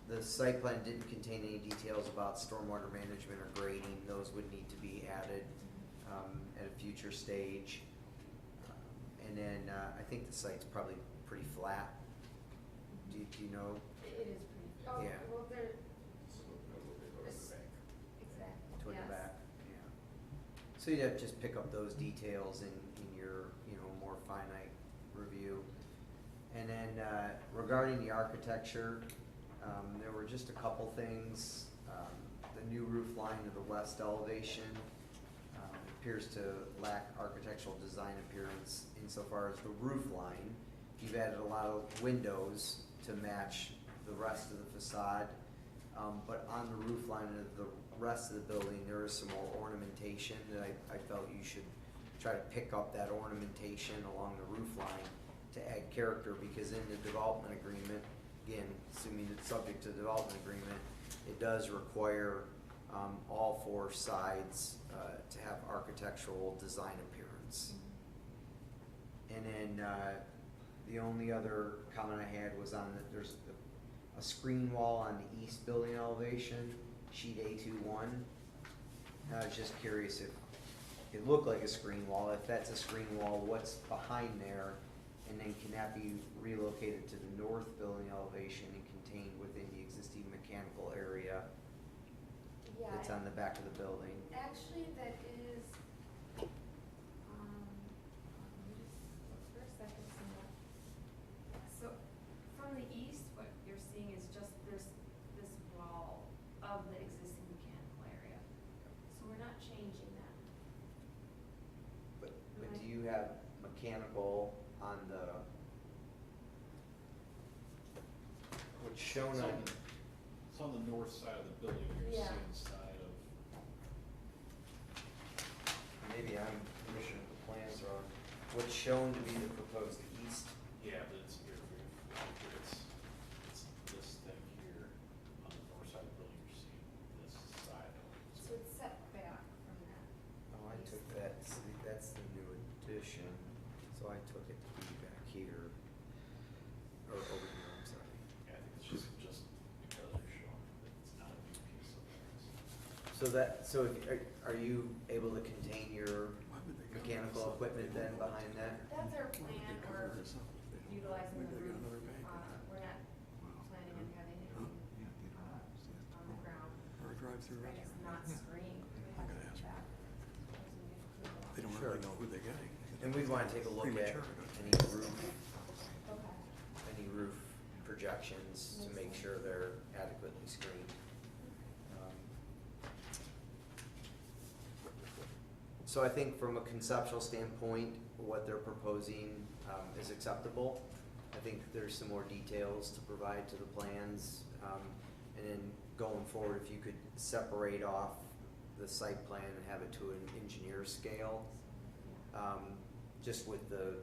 The site plan didn't contain any details about stormwater management or grading. Those would need to be added at a future stage. And then I think the site's probably pretty flat. Do you know? It is pretty, oh, Yeah. well, there, So a little bit over the back. exactly, Toward yes. the back, yeah. So you'd have to just pick up those details in your, more finite review. And then, regarding the architecture, there were just a couple things. The new roof line of the west elevation, appears to lack architectural design appearance insofar as the roof line. You've added a lot of windows to match the rest of the facade, but on the roof line of the rest of the building, there is some more ornamentation that I felt you should try to pick up that ornamentation along the roof line to add character, because in the development agreement, again, assuming it's subject to development agreement, it does require all 4 sides to have architectural design appearance. And then the only other comment I had was on that there's a screen wall on the east building elevation, sheet A21. And I was just curious if it looked like a screen wall. If that's a screen wall, what's behind there? And then can that be relocated to the north building elevation and contained within the existing mechanical area Yeah, that's on the back of the building? actually, that is, let me just look for a second, so from the east, what you're seeing is just this wall of the existing mechanical area. So we're not changing that. But do you have mechanical on the, what's shown on, It's on the north side of the building, you're Yeah. seeing the side of, maybe I'm commissioning the plans wrong, what's shown to be the proposed east? yeah, but it's here, it's this thing here on the north side of the building, you're seeing this side of it. So it's set back from that. Oh, I took that, see, that's the new addition, so I took it to be back here, or over here, I'm sorry. Yeah, I think it's just because you're showing that it's not a big piece of things. So are you able to contain your mechanical equipment then behind that? That's our plan, we're utilizing the They got roof, another bank in there. we're not planning on having anything, on the ground. Or a drive-through I guess restaurant. not screened, we I'm have gonna it ask back. They don't Sure. really know who they're getting. And we'd wanna take a look at Premature. any roof projections to make sure they're adequately screened. So I think from a conceptual standpoint, what they're proposing is acceptable. I think there's some more details to provide to the plans. And then going forward, if you could separate off the site plan and have it to an engineer scale, just with the,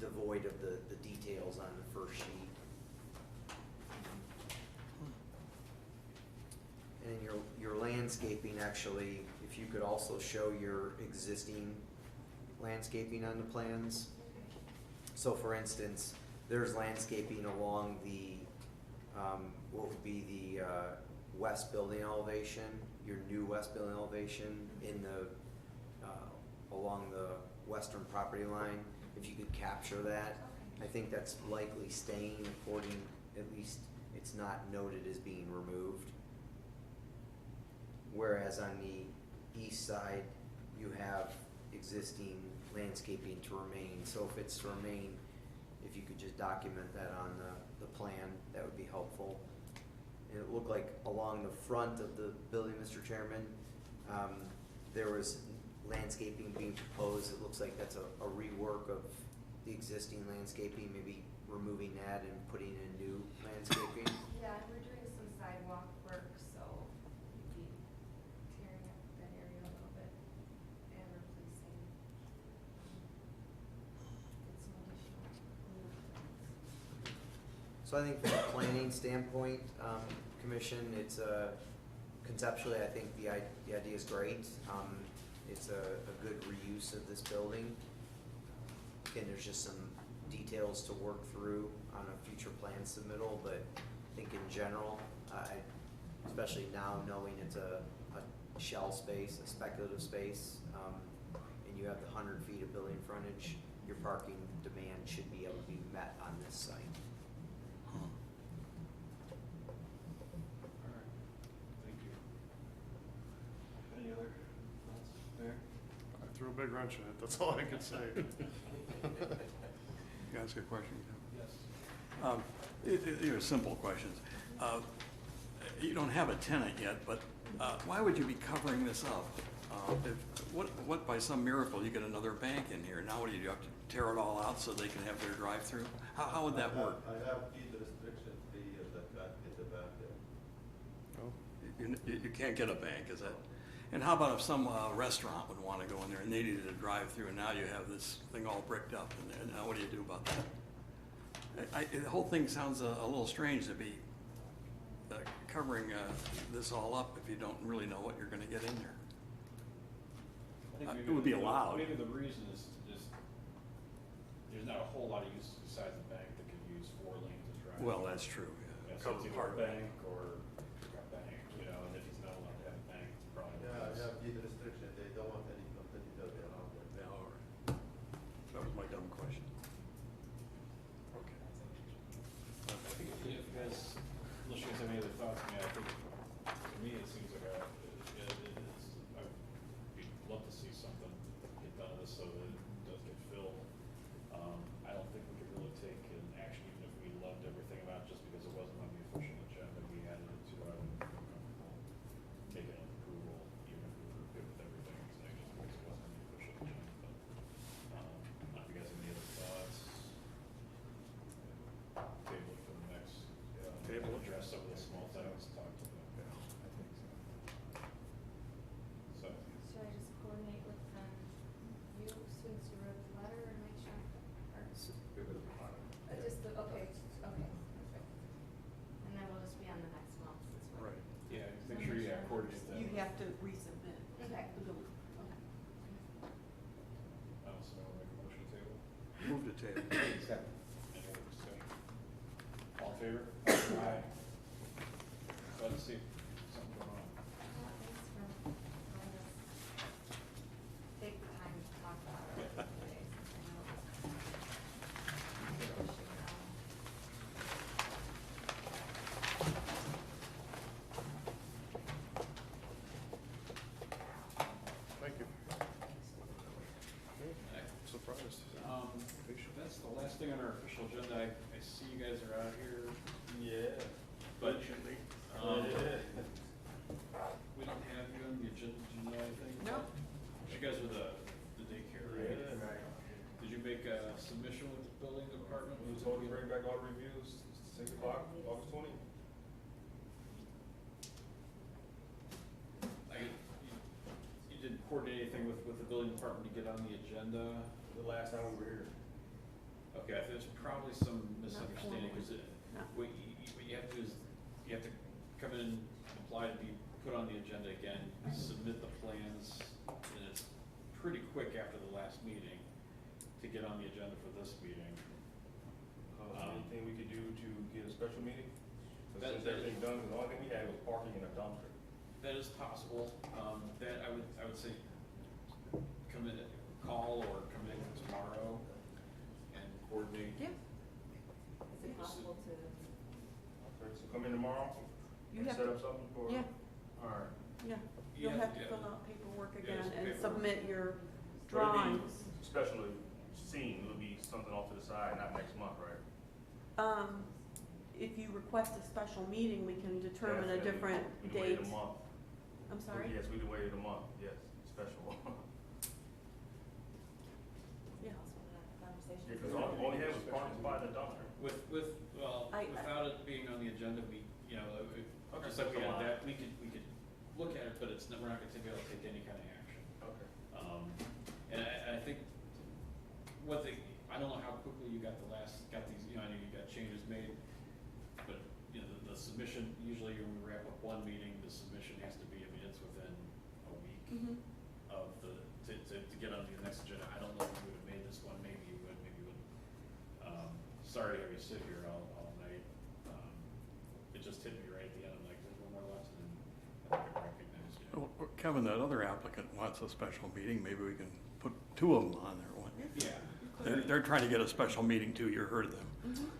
devoid of the details on the first sheet. And then your landscaping, actually, if you could also show your existing landscaping on the plans. So for instance, there's landscaping along the, what would be the west building elevation, your new west building elevation in the, along the western property line. If you could capture that, I think that's likely staying according, at least it's not noted as being removed. Whereas on the east side, you have existing landscaping to remain. So if it's to remain if you could just document that on the plan, that would be helpful. And it looked like along the front of the building, Mr. Chairman, there was landscaping being proposed. It looks like that's a rework of the existing landscaping, maybe removing that and putting in new landscaping. Yeah, and we're doing some sidewalk work, so we'd be tearing up that area a little bit and replacing, get some additional new things. So I think from a planning standpoint, Commission, it's conceptually, I think the idea is great. It's a good reuse of this building. Again, there's just some details to work through on a future plan submittal, but I think in general, especially now knowing it's a shell space, a speculative space, and you have the 100 feet of building frontage, your parking demand should be able to be met on this site. All right, thank you. Any other thoughts there? I threw a big wrench in it, that's all I could say. Can I ask a question? Yes. These are simple questions. You don't have a tenant yet, but why would you be covering this up? What by some miracle you get another bank in here? Now what do? You have to tear it all out so they can have their drive-through? How would that work? I have deed restriction fee that can't get the back there. You can't get a bank, is that? And how about if some restaurant would want to go in there and they needed a drive-through, and now you have this thing all bricked up, and now what do you do about that? The whole thing sounds a little strange to be covering this all up if you don't really know what you're going to get in there. I think It would be allowed. Maybe the reason is just, there's not a whole lot of use besides the bank that could use 4 lanes of driveway. Well, that's true. Yeah, so it's either a bank or a bank, you know, and if he's not allowed to have a bank, it's probably. Yeah, I have deed restriction, they don't want any competitor around there. Yeah, all right. That was my dumb question. Okay. I think if you guys, unless you guys have any other thoughts, I mean, I think, to me, it seems like I'd love to see something get done of this so that it does get filled. I don't think we could really take an action even if we loved everything about it, just because it wasn't on the official agenda, we added it to it. I wouldn't feel comfortable taking an approval, even if we were good with everything, saying just because it wasn't on the official agenda, but, if you guys have any other thoughts, table it for the next, Table it. address some of the small things, talk to them. Yeah, I think so. So, Should I just coordinate with you since you wrote the letter and make sure, or, just okay, perfect. And then we'll just be on the next month as well. Right. yeah, make sure you coordinate that. You have to resubmit Okay. the building. Okay. So I'll make a motion to table. Move to table. Any other discussion? All in favor? Aye. Glad to see something going on. Well, thanks for letting us take the time to talk about it today, since I know it's a big issue now. Thank you. Surprised. That's the last thing on our official agenda. I see you guys are out here, Yeah. but, we don't have you on the agenda, do you know anything? No. You guys are the daycare, right? Did you make a submission with the building department? We told to bring back all reviews, 6 o'clock, August 20. You didn't coordinate anything with the building department to get on the agenda? The last time we were here. Okay, I think there's probably some misunderstanding, because what you have to do is, you have to come in, apply to be put on the agenda again, submit the plans, and it's pretty quick after the last meeting to get on the agenda for this meeting. Anything we could do to get a special meeting? That- Since everything's done, the only thing we had was parking in a dumpster. That is possible. That I would say, come in, call or come in tomorrow and coordinate. Yeah. Is it possible to, Okay, so come in tomorrow You and have set to- up something for. Yeah. All right. Yeah, You you'll have- have to yeah. fill out paperwork Yeah, again there's and paperwork. submit your But it'd be drawings. Especially seen, it'll be something off to the side, not next month, right? If you request a special meeting, we can determine a Yes, different we can wait date. a month. I'm sorry? Yes, we can wait a month, yes, special. Yeah, also wanna have a conversation. Yeah, because all we have is parking by the dumpster. Well, I- without it being on the agenda, we, you know, just like we had that, we could look at it, but it's, we're not gonna be able to take any kind of action. Okay. And I think, one thing, I don't know how quickly you got these, you know, I know you got changes made, but, you know, the submission, usually when we wrap up one meeting, the submission has to be, I mean, it's within a week Mhm. of to get on the next agenda. I don't know if you would have made this one, maybe you would, maybe you wouldn't. Sorry to have you sit here all night. It just hit me right at the end, I'm like, there's one more left, and then I think I recognized you. Well, Kevin, that other applicant wants a special meeting, maybe we can put two of them on there. One. Yeah. They're trying to get a special meeting too, you heard them. Mhm.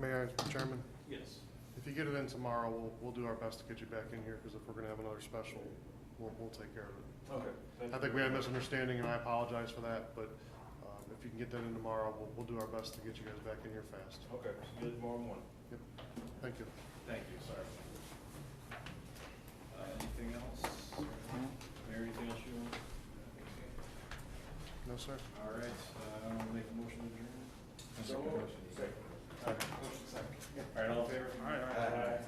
May I, Chairman? Yes. If you get it in tomorrow, we'll do our best to get you back in here, because if we're gonna have another special, we'll take care of it. Okay. I think we had a misunderstanding, and I apologize for that, but if you can get that in tomorrow, we'll do our best to get you guys back in here fast. Okay, see you tomorrow morning. Yep, thank you. Thank you, sorry. Anything else? Mary, anything else you want? No, sir? All right, I'll make a motion to adjourn. So moved. Second. Motion second. All right, all in favor? All right. Aye.